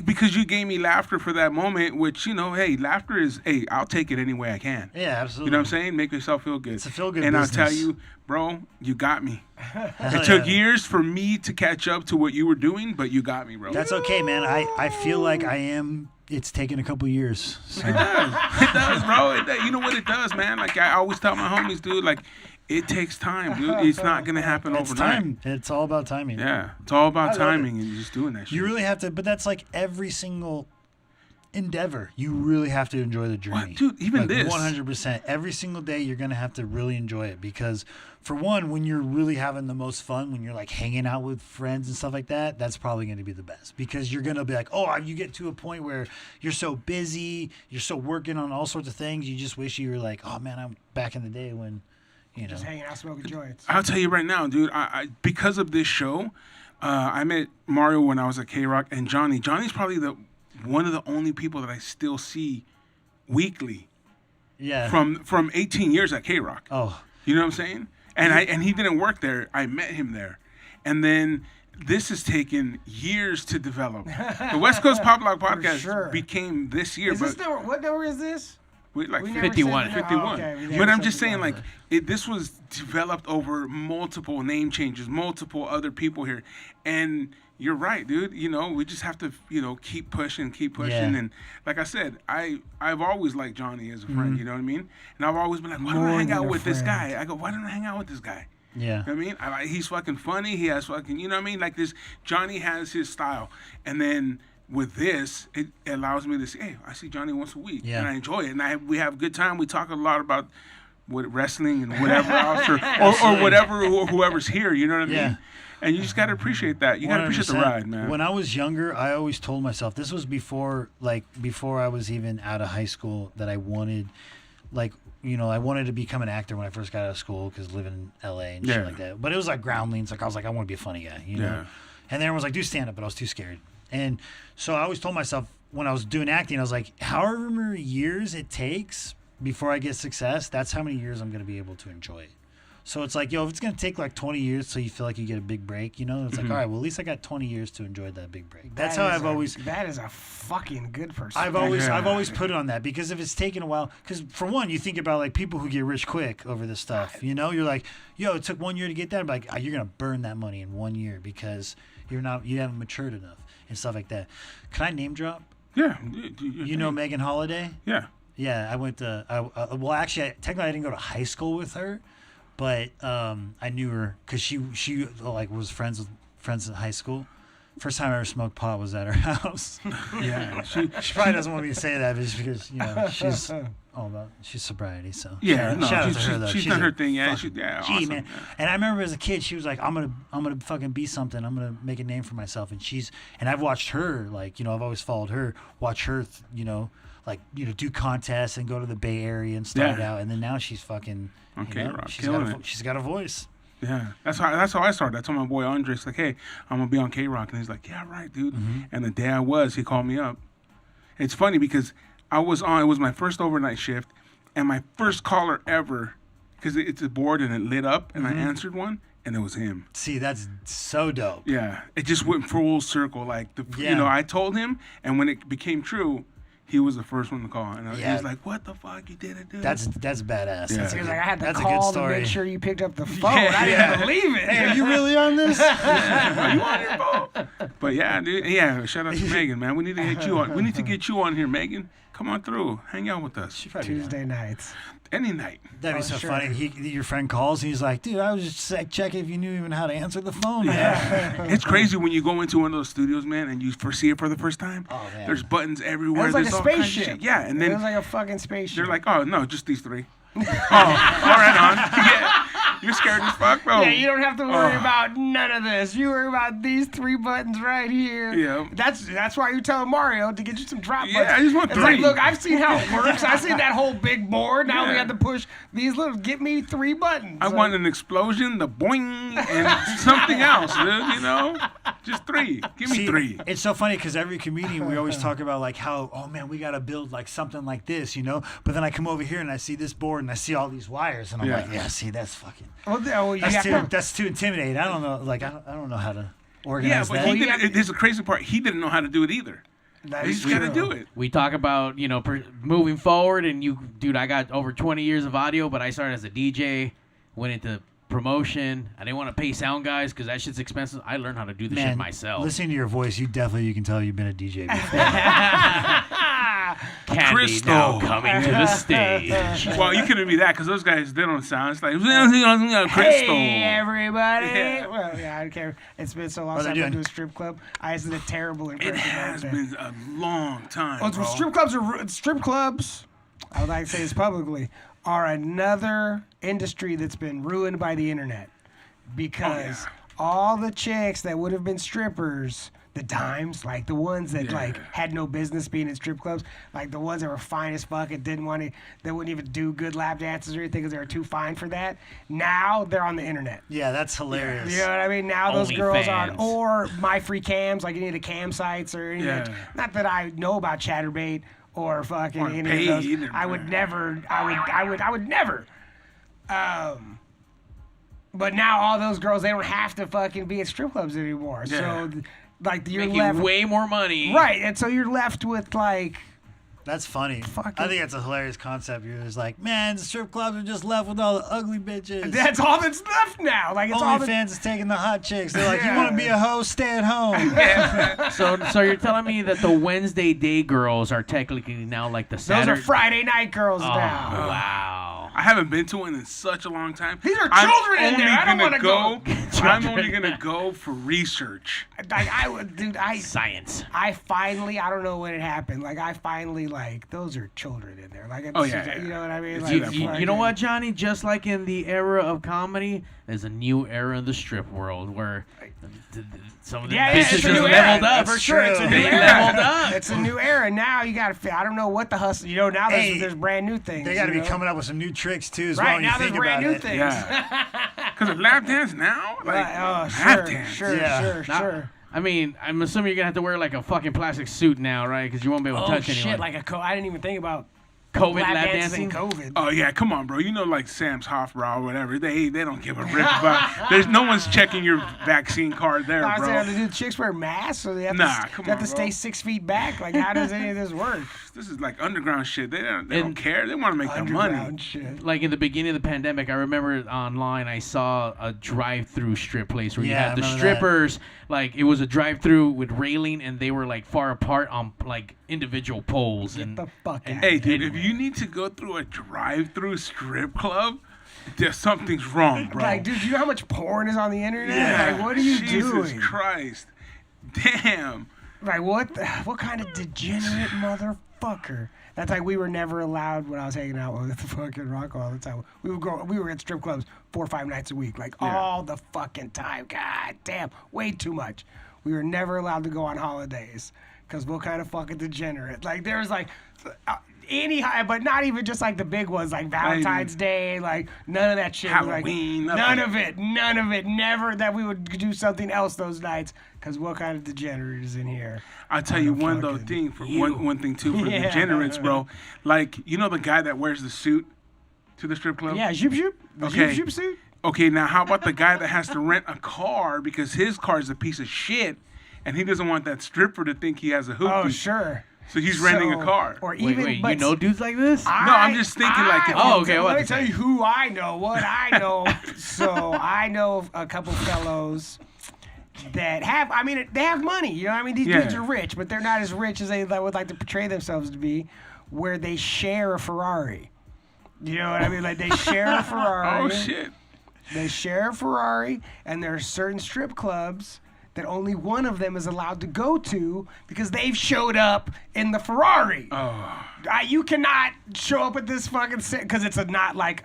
because you gave me laughter for that moment, which, you know, hey, laughter is, hey, I'll take it any way I can. Yeah, absolutely. You know what I'm saying? Make yourself feel good. It's a feel-good and business. I'll tell you, bro, you got me. It took years for me to catch up to what you were doing, but you got me, bro. That's okay, man. I feel like I am. It's taken a couple years. So. It does, bro. You know what it does, man? Like, I always tell my homies, dude, like, it takes time, dude. It's not going to happen overnight. Time. It's all about timing. Yeah. It's all about timing and just doing that shit. You really have to, but that's like every single endeavor. You really have to enjoy the journey. What? Dude, even like this. 100%. Every single day you're going to have to really enjoy it because, for one, when you're really having the most fun, when you're like hanging out with friends and stuff like that, that's probably going to be the best because you're going to be like, oh, you get to a point where you're so busy, you're so working on all sorts of things, you just wish you were like, oh man, I'm back in the day when, you know. Just hanging out smoking joints. I'll tell you right now, dude, I because of this show, I met Mario when I was at K-Rock, and Johnny. Johnny's probably one of the only people that I still see weekly. Yeah. From 18 years at K-Rock. Oh. You know what I'm saying? And he didn't work there. I met him there. And then this has taken years to develop. The West Coast Pop Lock Podcast became this year. What number is this? Like 51. 51. Okay. But I'm just saying, like, this was developed over multiple name changes, multiple other people here. And you're right, dude. You know, we just have to, you know, keep pushing. Yeah. And like I said, I've always liked Johnny as a friend, you know what I mean? And I've always been like, why don't I hang out with this guy? I go, why don't I hang out with this guy? Yeah. You know what I mean? He's fucking funny. He has fucking, you know what I mean? Like this, Johnny has his style. And then with this, it allows me to say, hey, I see Johnny once a week. Yeah. And I enjoy it. And we have a good time. We talk a lot about wrestling and whatever else or whatever, whoever's here, you know what I mean? And you just got to appreciate that. You got to appreciate the ride, man. When I was younger, I always told myself, this was before I was even out of high school, that I wanted, like, you know, I wanted to become an actor when I first got out of school because living in L.A. and shit like that. But it was like groundlings. Like, I was like, I want to be a funny guy, you know? And then everyone was like, do stand-up, but I was too scared. And so I always told myself when I was doing acting, I was like, however many years it takes before I get success, that's how many years I'm going to be able to enjoy it. So it's like, yo, if it's gonna take like 20 years till you feel like you get a big break, you know, it's like, all right, well, at least I got 20 years to enjoy that big break. That's how I've always. That is a fucking good perspective. I've always put it on that, because if it's taking a while, because for one, you think about like people who get rich quick over this stuff. You know, you're like, yo, it took 1 year to get that. But like, you're gonna burn that money in 1 year because you haven't matured enough and stuff like that. Can I name drop? Yeah. You know Megan Holiday? Yeah. Yeah, I went to. Well, actually, technically, I didn't go to high school with her, but I knew her because she like was friends in high school. First time I ever smoked pot was at her house. Yeah. She probably doesn't want me to say that, but just because she's all about sobriety. So yeah, shout out to her though. She's done her thing. Yeah, gee, awesome. man. Yeah. And I remember as a kid, she was like, I'm gonna fucking be something. I'm gonna make a name for myself. And I've watched her, like, you know, I've always followed her, watch her, do contests and go to the Bay Area and start out. And then now she's fucking on K-Rock, she's got a voice. Yeah, that's how I started. I told my boy Andres, like, hey, I'm gonna be on K-Rock, and he's like, yeah, right, dude. And the day I was, he called me up. It's funny because it was my first overnight shift, and my first caller ever, because it's a board and it lit up, and I answered one, and it was him. See, that's so dope. Yeah, it just went full circle. Like, you know, I told him, and when it became true, he was the first one to call, and he was like, "What the fuck, you did it, dude?" That's badass. Yeah. He was like, I had to That's call to make sure you picked up the phone. I didn't believe it. Hey, are you really on this? Are you on your phone? But yeah, dude. Yeah, shout out to Megan, man. We need to get you on. We need to get you on here, Megan. Come on through. Hang out with us. Tuesday nights. Any night. That'd be so sure. funny. Your friend calls and he's like, dude, I was just checking if you knew even how to answer the phone, man. Yeah. It's crazy when you go into one of those studios, man, and you first see it for the first time. Oh, man. There's buttons everywhere. It was like There's a all kinds of spaceship. shit. Yeah, and then It was like a fucking spaceship. they're like, oh, no, just these three. Oh, all right, on. Yeah. You're scared as fuck, bro. Yeah, you don't have to worry about none of this. You worry about these three buttons right here. Yeah. That's why you tell Mario to get you some drop buttons. Yeah, I just want it's three. Like, look, I've seen how it works. I've seen that whole big board. Now we Yeah. have to push these little. Get me three buttons. I want an explosion, the boing, and something else, dude, you know? Just three. Give me three. It's so funny because every comedian, we always talk about like how, oh man, we got to build like something like this, you know? But then I come over here and I see this board and I see all these wires and I'm like, yeah, see, that's fucking... That's too intimidating. I don't know. Like, I don't know how to organize Yeah, but that. here's the crazy part. He didn't know how to do it either. He's got to do it. We talk about, moving forward, and dude, I got over 20 years of audio, but I started as a DJ, went into promotion. I didn't want to pay sound guys because that shit's expensive. I learned how to do the shit myself. Listening to your voice, you can tell you've been a DJ before. Candy Crystal. now coming to the stage. Well, you couldn't be that because those guys, they don't sound. It's like, Crystal. Hey, everybody. Yeah. Well, yeah, I don't care. It's been so long What since are they I've been doing? to a strip club. I did a terrible impression. It has been a long time, Well, bro. strip clubs, I would like to say this publicly, are another industry that's been ruined by the internet. Because all the chicks that would have been strippers, the dimes, like the ones that like had no business being in strip clubs, like the ones that were fine as fuck and they wouldn't even do good lap dances or anything because they were too fine for that. Now they're on the internet. Yeah, that's hilarious. You know what I mean? Now those girls OnlyFans. or My Free Cams, like any of the cam sites or any of that. Not that I know about Chatterbait or fucking Or any paid of those. either, I would never. But now all those girls, they don't have to fucking be at strip clubs anymore. Yeah. So, like, you're Making left way more money. right, and so you're left with like. That's funny. Fucking- I think that's a hilarious concept. You're just like, man, the strip clubs are just left with all the ugly bitches. That's all that's left now. Like it's all the. OnlyFans is taking the hot chicks. They're like, you want to be a hoe, stay at home. So you're telling me that the Wednesday day girls are technically now like the Those Saturday. are Friday night girls Oh, now. wow. I haven't been to one in such a long time. These are children in there. I don't want to go. I'm only gonna go for research. Like I would, dude. Science. I finally, I don't know when it happened. Like I finally, like those are children in there. Like it's Oh, just, yeah. you know what I mean? You- Like, You know what, Johnny? Just like in the era of comedy, there's a new era in the strip world where some of the Yeah, it's bitches a new just era. leveled up. For sure, it's a new They era. leveled up. It's a new era. Now you got to. I don't know what the hustle. You know, now there's brand new things. They got to you be know? coming up with some new tricks too. As well, Right when now, you there's think brand about new it. things. Yeah. Because of lap dance now, like Right, oh, lap dance. sure, Yeah. sure. I mean, I'm assuming you're gonna have to wear like a fucking plastic suit now, right? Because you won't be able to touch anyone. Like I didn't even think about COVID lap lap dances in dancing. COVID. Oh yeah, come on, bro. You know, like Sam's Hofbrau or whatever. They don't give a rip about. There's no one's checking your vaccine card there, I was bro. saying, do chicks wear masks, so they have Come they have on, to stay bro. 6 feet back? Like, how does any of this work? This is like underground shit. They don't care. They want to make their money. Underground shit. Like in the beginning of the pandemic, I remember online I saw a drive-through strip place where you Yeah, had the I remember strippers. Like it was a drive-through with railing, and they were like far apart on like individual poles. Get And the fuck out. Hey, dude, if you need to go through a drive-through strip club, there's something's wrong, bro. Like, dude, you know how much porn is on the internet? yeah. Like, what are you Jesus doing? Christ. Damn. Like, what kind of degenerate motherfucker? That's like we were never allowed when I was hanging out with the fucking rock all the time. We were at strip clubs 4 or 5 nights a week, like all the fucking time. God damn, way too much. We were never allowed to go on holidays because what kind of fucking degenerate? Like there was like but not even just like the big ones, like Valentine's Day, like none of that shit. Halloween, Like, nothing. none of it. Never that we would do something else those nights. Because what kind of degenerate is in here? I'll tell you one fucking thing for you. one thing too for Yeah. degenerates, bro. Like you know the guy that wears the suit to the strip club. Yeah, zoop zoop. The Okay. zoop zoop suit. Okay, now how about the guy that has to rent a car because his car is a piece of shit, and he doesn't want that stripper to think he has a hoopty. Oh, sure. So he's renting a car. Or wait, even, you know dudes like this? No, I'm just thinking like if Oh, you- okay, Let what me to tell say? you who I know. What I know. So I know a couple fellows that have. I mean, they have money. You know, what I mean, these dudes Yeah. are rich, but they're not as rich as they would like to portray themselves to be. Where they share a Ferrari. You know what I mean? Like they share a Ferrari. Oh shit. They share a Ferrari, and there are certain strip clubs that only one of them is allowed to go to because they've showed up in the Ferrari. Oh. You cannot show up at this fucking because it's not like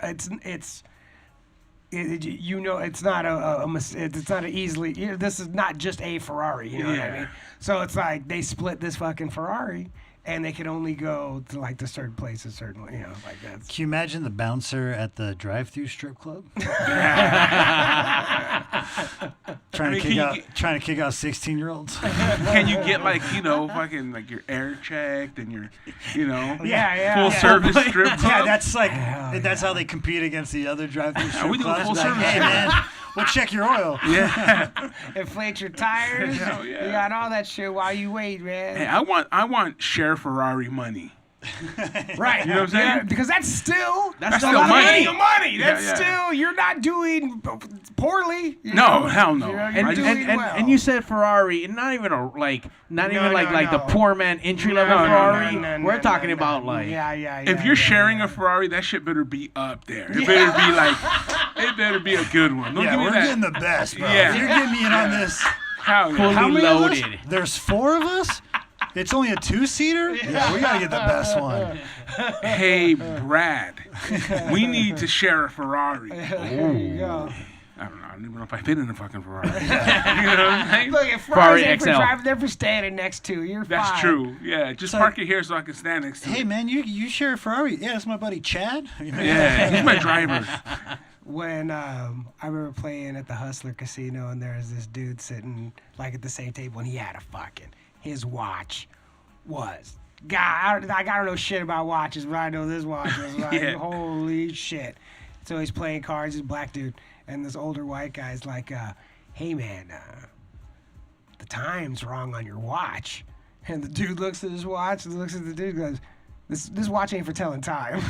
you know it's not it's not easily this is not just a Ferrari, you know what I Yeah. mean? So it's like they split this fucking Ferrari and they can only go to like the certain places, certainly, you know, like that. Can you imagine the bouncer at the drive-through strip club? trying to kick out 16-year-olds. Can you get like fucking like your air checked and your Yeah. full service strip club? Yeah, that's like Hell that's how they compete against the other drive-through strip we do clubs. full Like, service. hey man, we'll check your oil. Yeah. Inflate your tires. Hell yeah. You got all that shit while you wait, man. Hey, I want share Ferrari money. Right. You know what I'm saying? Yeah, because that's still still a lot money. of money. That's Yeah, yeah. still you're not doing poorly. You No, know? hell no. You're And, doing well. and you said Ferrari, and not even not even like the no. poor man entry level No, no, Ferrari. no, We're talking about like If you're sharing a Ferrari, that shit better be up there. It better be like, it better be a good one. Don't Yeah, give me we're that. getting the best, bro. Yeah. If you're getting me in on this. Hell yeah. fully How many of us? loaded. There's 4 of us. It's only a 2-seater. Yeah, we gotta get the best one. Hey, Brad, we need to share a Ferrari. There you go. I don't even know if I fit in a fucking Ferrari. You know what I'm saying? Look, if Ferrari Ferrari's ain't for XL. driving, they're for standing next to. You're That's fine. true. Yeah, just So- park it here so I can stand next to Hey it. man, you share a Ferrari? Yeah, that's my buddy Chad. Yeah, he's my driver. When I remember playing at the Hustler Casino, and there was this dude sitting like at the same table, and he had his watch was. God, I don't know shit about watches, but I know this watch was like, Yeah. holy shit. So he's playing cards, he's a black dude, and this older white guy's like, hey man, the time's wrong on your watch. And the dude looks at his watch and looks at the dude and goes, this watch ain't for telling time.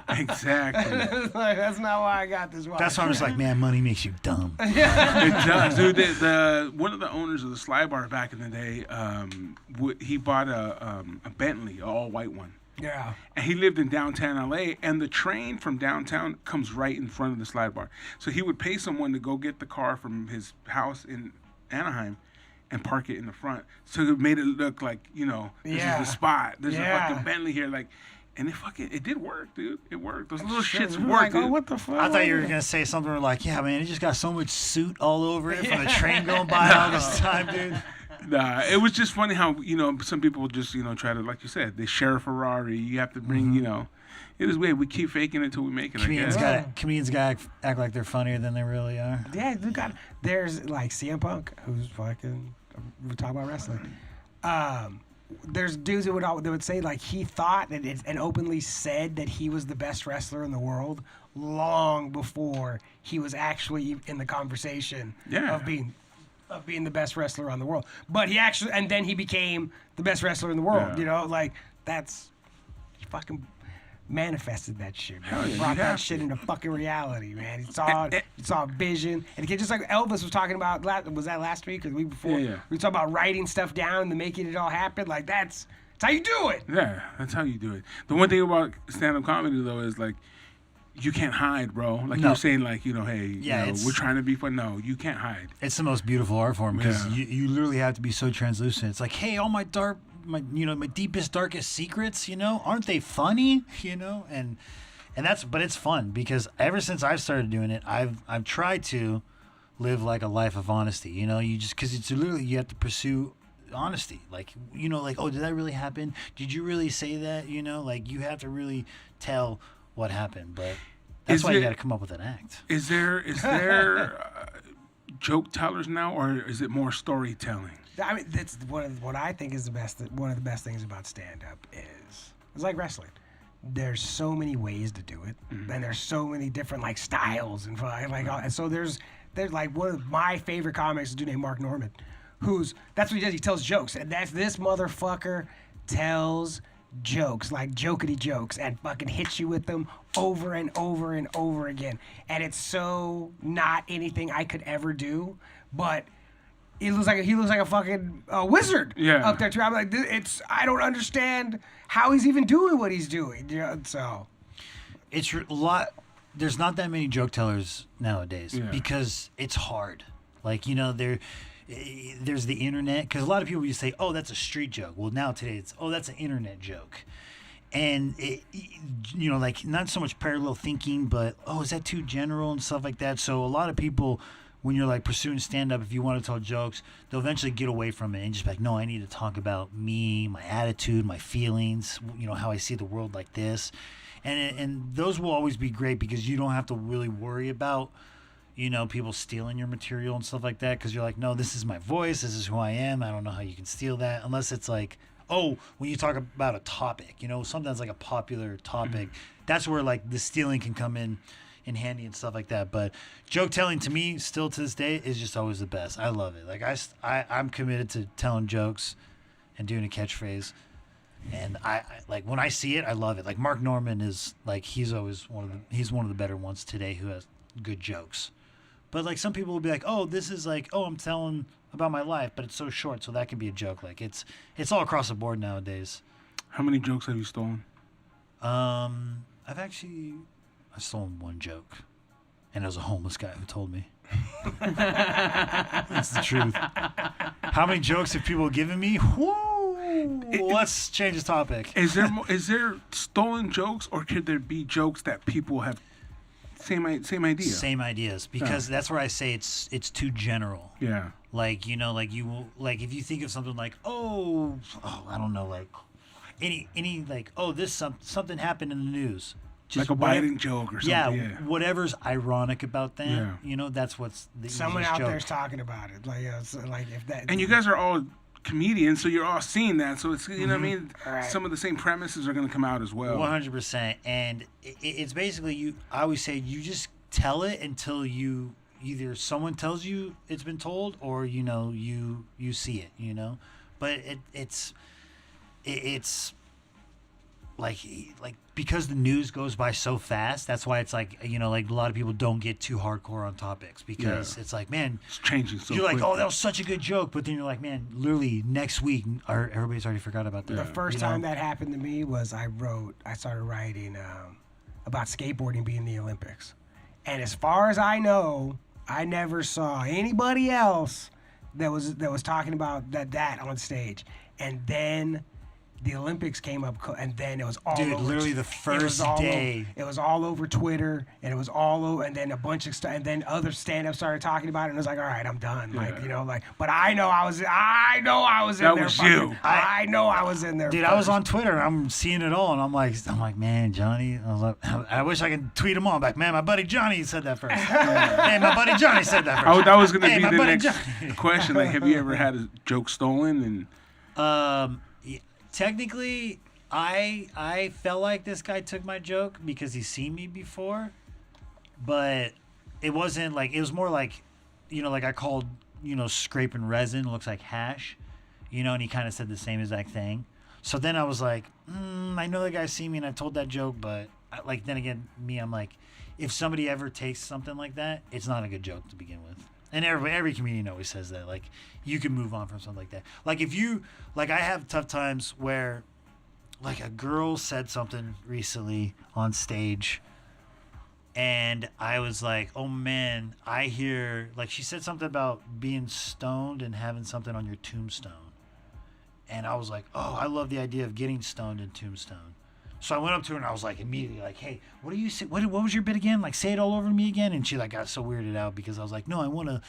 Exactly. Like, that's not why I got this watch. That's why I'm just like, man, money makes you dumb. It does, dude. The one of the owners of the Sly Bar back in the day, he bought a Bentley, an all white one, Yeah. and he lived in downtown LA. And the train from downtown comes right in front of the Sly Bar, so he would pay someone to go get the car from his house in Anaheim and park it in the front, so it made it look like this Yeah. is the spot. There's Yeah. a fucking Bentley here, like. And it did work, dude. It worked. Those little Shit, shits we were work. like, oh, dude. what the fuck? I thought you were gonna say something like, yeah, man, it just got so much soot all over it from the train going by all this time, dude. Nah, it was just funny how some people just try to, like you said, they share a Ferrari. You have to bring it is weird. We keep faking it until we make it. Comedians gotta act like they're funnier than they really are. Yeah, there's like CM Punk, who's fucking, we're talking about wrestling. there's dudes that would say like he thought and openly said that he was the best wrestler in the world long before he was actually in the conversation of being the best wrestler on the world. But and then he became the best wrestler in the world. Yeah. You know, like he fucking manifested that shit, man. Hell yeah, He brought you that have shit to. into fucking reality, man. He saw vision, and again, just like Elvis was talking about. Was that last week or the week before? Yeah. We talked about writing stuff down and then making it all happen. Like that's how you do it. Yeah, that's how you do it. The one thing about stand-up comedy though is like you can't hide, bro. Like No. you're saying, like hey, it's- we're trying to be fun. No, you can't hide. It's the most beautiful art form because Yeah. you literally have to be so translucent. It's like, hey, all my my deepest, darkest secrets, aren't they funny? And but it's fun because ever since I've started doing it, I've tried to live like a life of honesty. You just because it's literally you have to pursue honesty. Like oh, did that really happen? Did you really say that? Like you have to really tell what happened, but that's why you got to come up with an act. Is there joke tellers now, or is it more storytelling? I mean, that's what I think is one of the best things about stand-up is it's like wrestling. There's so many ways to do it, and there's so many different like styles and and so there's like one of my favorite comics is a dude named Mark Norman, that's what he does. He tells jokes, and this motherfucker tells jokes like jokety jokes and fucking hits you with them over and over and over again, and it's so not anything I could ever do, but. He looks like a fucking wizard up there too. I'm like, I don't understand how he's even doing what he's doing. So it's a lot. There's not that many joke tellers nowadays because it's hard. Like there's the internet because a lot of people used to say, oh, that's a street joke. Well, now today it's that's an internet joke, and like not so much parallel thinking, but is that too general and stuff like that. So a lot of people. When you're like pursuing stand-up, if you want to tell jokes, they'll eventually get away from it and just be like, no, I need to talk about me, my attitude, my feelings, how I see the world like this. And those will always be great because you don't have to really worry about, people stealing your material and stuff like that because you're like, no, this is my voice, this is who I am, I don't know how you can steal that unless it's like, when you talk about a topic, sometimes like a popular topic, that's where like the stealing can come in handy and stuff like that. But joke telling to me still to this day is just always the best. I love it. Like I'm committed to telling jokes and doing a catchphrase, and I like when I see it, I love it. Like Mark Norman is like he's one of the better ones today who has good jokes. But like some people will be like, oh, this is like, I'm telling about my life, but it's so short, so that can be a joke. Like it's all across the board nowadays. How many jokes have you stolen? I've stolen one joke, and it was a homeless guy who told me. That's the truth. How many jokes have people given me? Woo! Let's change the topic. Is there stolen jokes, or could there be jokes that people have same idea? Same ideas, because that's where I say it's too general. Yeah. Like if you think of something like I don't know, like any like something happened in the news. Just like a Biden joke or something. Yeah, whatever's ironic about that. Yeah. That's what's the someone out there's talking about it. Like, if that. And you guys are all comedians, so you're all seeing that. So it's what I mean. Right. Some of the same premises are going to come out as well. 100%. And it's basically I always say you just tell it until you either someone tells you it's been told or you see it. But it's like because the news goes by so fast, that's why it's like like a lot of people don't get too hardcore on topics because it's like, man, it's changing so you're quick. like, oh, that was such a good joke, but then you're like, man, literally next week everybody's already forgot about that. The first time that happened to me was I started writing about skateboarding being the Olympics, and as far as I know, I never saw anybody else that was talking about that on stage, and then the Olympics came up, and then it was all over. Literally the first day. It was all over Twitter, and it was all over, and then a bunch of stuff, and then other stand-ups started talking about it, and I was like, all right, I'm done. Yeah. But I know I was in there. That was you. I know I was in there. Dude, first. I was on Twitter, and I'm seeing it all, and I'm like, man, Johnny, I wish I could tweet them all. I'm like, man, my buddy Johnny said that first. Hey, my buddy Johnny said that first. That was going to be my the buddy next question. Like, have you ever had a joke stolen? And Technically, I felt like this guy took my joke because he's seen me before, but it wasn't like, it was more like, like I called, scraping resin looks like hash, and he kind of said the same exact thing. So then I was like, I know the guy's seen me and I've told that joke, but then again, I'm like, if somebody ever takes something like that, it's not a good joke to begin with. And every comedian always says that, like, you can move on from something like that. Like, if you, like, I have tough times where, like, a girl said something recently on stage, and I was like, oh, man, I hear, like, she said something about being stoned and having something on your tombstone. And I was like, oh, I love the idea of getting stoned in tombstone. So I went up to her and I was like, immediately like, hey, what do you say? What was your bit again? Like, say it all over to me again. And she like got so weirded out because I was like, no, I want to,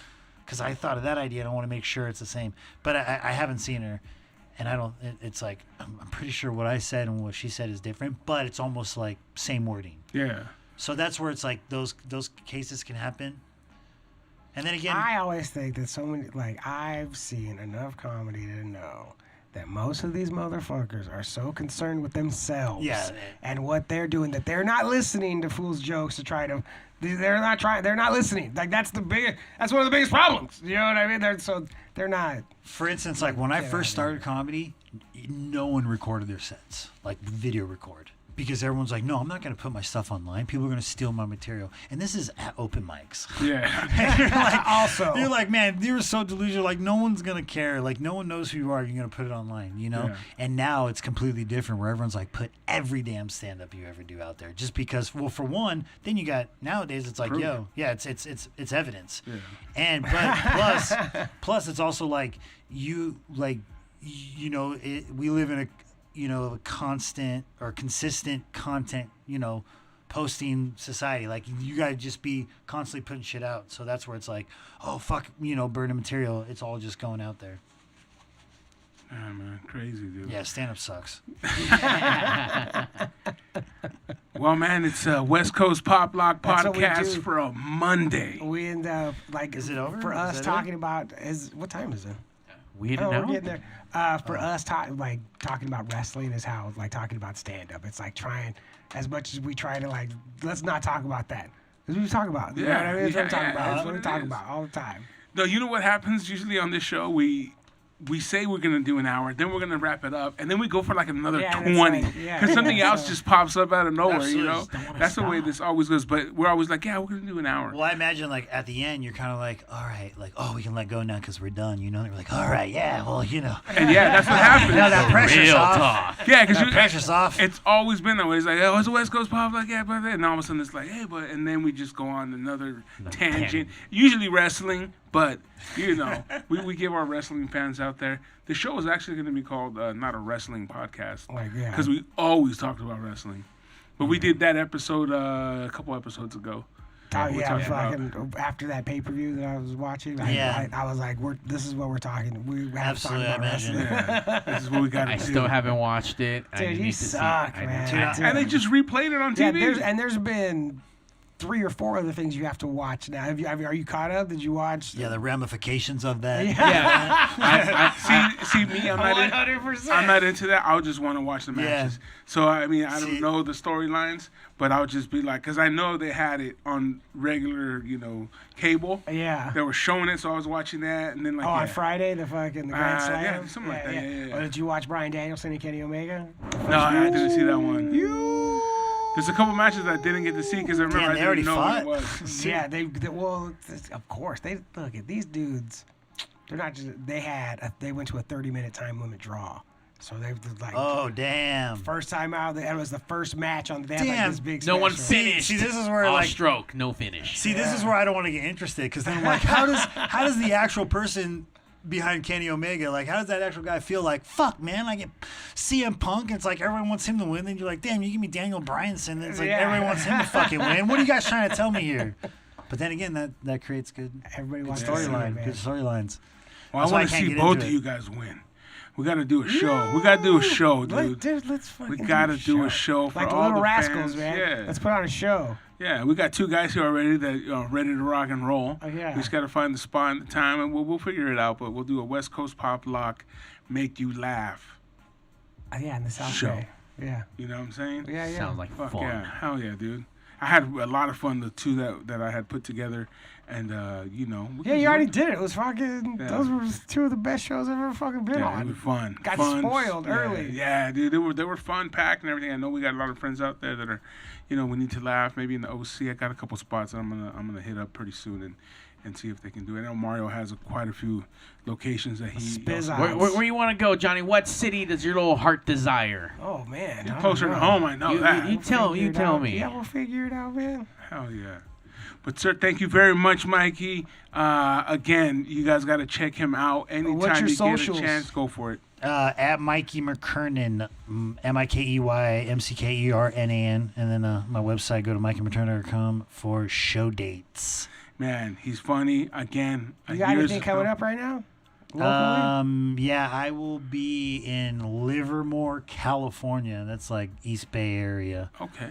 because I thought of that idea and I want to make sure it's the same. But I haven't seen her, and I don't. It's like I'm pretty sure what I said and what she said is different, but it's almost like same wording. Yeah. So that's where it's like those cases can happen. And then again, I always think that so many, like, I've seen enough comedy to know that most of these motherfuckers are so concerned with themselves and what they're doing that they're not listening to fools' jokes to try to. They're not listening. Like, that's one of the biggest problems. You know what I mean? They're not. For instance, like when I first started comedy, no one recorded their sets, like video record. Because everyone's like, no, I'm not going to put my stuff online. People are going to steal my material. And this is at open mics. Yeah. And you're like, Also. You're like, man, you're so delusional. Like, no one's going to care. Like, no one knows who you are. You're going to put it online, Yeah. And now it's completely different where everyone's like, put every damn stand-up you ever do out there. Just because, well, for one, then you got, nowadays it's like, it's evidence. Yeah. And, but plus it's also like, we live in a constant or consistent content, posting society. Like, you gotta just be constantly putting shit out. So that's where it's like, oh fuck, burning material. It's all just going out there. Yeah, man, crazy, dude. Yeah, stand up sucks. Well, man, it's a West Coast Pop Lock podcast for a Monday. We end up like, is it over? For us talking about what time is it? We didn't know. We're getting there. For us, talking about wrestling is how, like, talking about stand-up. It's like trying, as much as we try to, like, let's not talk about that. That's what we talk about. You know what I mean? That's what we talk about. That's what we talk about all the time. No, you know what happens usually on this show? We say we're going to do an hour, then we're going to wrap it up, and then we go for like another 20. Because something else just pops up out of nowhere, That's the way this always goes. But we're always like, yeah, we're going to do an hour. Well, I imagine, like, at the end, you're kind of like, all right, like, oh, we can let go now because we're done, And you're like, all right, yeah, well, And yeah, that's what happens. that pressure's off. Talk. Yeah, because pressure's off. It's always been that way. It's like, oh, it's a West Coast Pop, like, yeah, but then, and all of a sudden it's like, hey, but, and then we just go on another tangent. Usually wrestling, but, we give our wrestling fans out there. The show is actually going to be called Not a Wrestling Podcast. Because we always talked about wrestling. But we did that episode a couple episodes ago. After that pay-per-view that I was watching, I was like, this is what we're talking. We have to talk about wrestling. Yeah. This is what we got to do. I still haven't watched it. Dude, you suck, man. And they just replayed it on TV. Yeah, there's been 3 or 4 other things you have to watch now. Are you caught up? Did you watch? Yeah, the ramifications of that. Yeah. See me, I'm not 100%. I'm not into that. I just want to watch the matches. Yeah. So I mean, I don't know the storylines, but I'll just be like, because I know they had it on regular, cable. Yeah. They were showing it, so I was watching that, and then like. On Friday, the Grand Slam. Yeah, something like that. Yeah. Or did you watch Bryan Danielson and Kenny Omega? No, I didn't see that one. There's a couple matches I didn't get to see because I remember I didn't know what it was. Yeah, of course. They look at these dudes. They're not just. They went to a 30-minute time limit draw. So they like. Oh damn! First time out, that was the first match on. They had like this big. No one finished. See, this is where like stroke, no finish. See, this is where I don't want to get interested because then I'm like, how does the actual person behind Kenny Omega, like, how does that actual guy feel? Like, fuck, man, I get CM Punk, it's like everyone wants him to win, then you're like, damn, you give me Daniel Bryanson, it's like everyone wants him to fucking win. What are you guys trying to tell me here? But then again, that creates good storylines. Well, I want to see both of you guys win. We got to do a show. We got to do a show, dude. Let's fucking we got to do a show for like all Little the Rascals, fans. man. Yeah. Let's put on a show. Yeah, we got 2 guys here already that ready to rock and roll. Oh, yeah. We just got to find the spot and the time, and we'll figure it out. But we'll do a West Coast Pop Lock, make you laugh. Yeah, in the South show. Bay. Yeah. You know what I'm saying? Yeah. Sounds like Fuck fun. yeah. Hell yeah, dude. I had a lot of fun, the two that I had put together. And, we Yeah, can do you already it. did it. It was fucking. Yeah. Those were two of the best shows I've ever fucking been Yeah, on. it was fun. Got Fun. spoiled Yeah, early. Yeah, dude, they were fun packed and everything. I know we got a lot of friends out there that are, we need to laugh. Maybe in the OC, I got a couple spots that I'm gonna hit up pretty soon and see if they can do it. I know Mario has quite a few locations that he Spizz also- out. Where you want to go, Johnny? What city does your little heart desire? Oh man. I don't closer to know. home. I know that. You tell Figure it tell out. me. Yeah, we'll figure it out, man. Hell yeah. But, sir, thank you very much, Mikey. Again, you guys got to check him out. Anytime your you socials? get a chance, go for it. At Mikey McKernan, MikeyMcKernan, and then my website, go to MikeyMcKernan.com for show dates. Man, he's funny. Again, You got anything coming up right now? Locally? Yeah, I will be in Livermore, California. That's like East Bay area. Okay.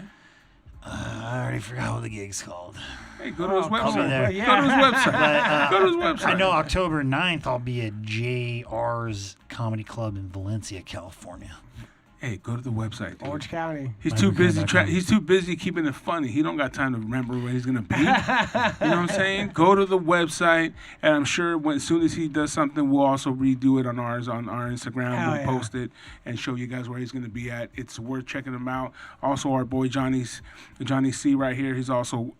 I already forgot what the gig's called. Hey, go to his I'll be website. there. Yeah. Go to his website. But, Go to his website. I know October 9th I'll be at JR's Comedy Club in Valencia, California. Hey, go to the website. Dude. Orange County. He's too busy. MikeyMcKernan.com. He's too busy keeping it funny. He don't got time to remember where he's gonna be. You know what I'm saying? Go to the website, and I'm sure as soon as he does something, we'll also redo it on our Instagram. Hell We'll yeah. post it and show you guys where he's gonna be at. It's worth checking him out. Also, our boy Johnny C right here. He's also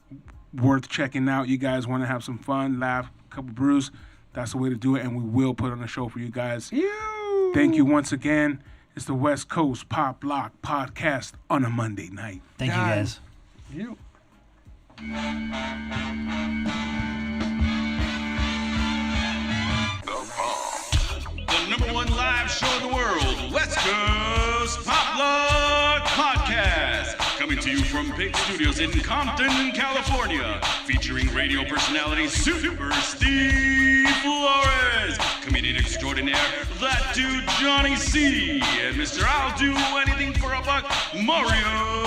worth checking out. You guys want to have some fun, laugh, a couple brews. That's the way to do it, and we will put on a show for you guys. Thank you once again. It's the West Coast Pop Lock Podcast on a Monday night. Thank you, guys. You. The number one live show in the world, West Coast Pop Lock Podcast. Coming to you from Big Studios in Compton, California. Featuring radio personality Super Steve Flores. Comedian extraordinaire, that dude Johnny C. And Mr. I'll Do Anything for a Buck, Mario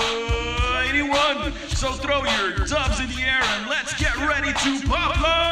81. So throw your dubs in the air and let's get ready to pop lock.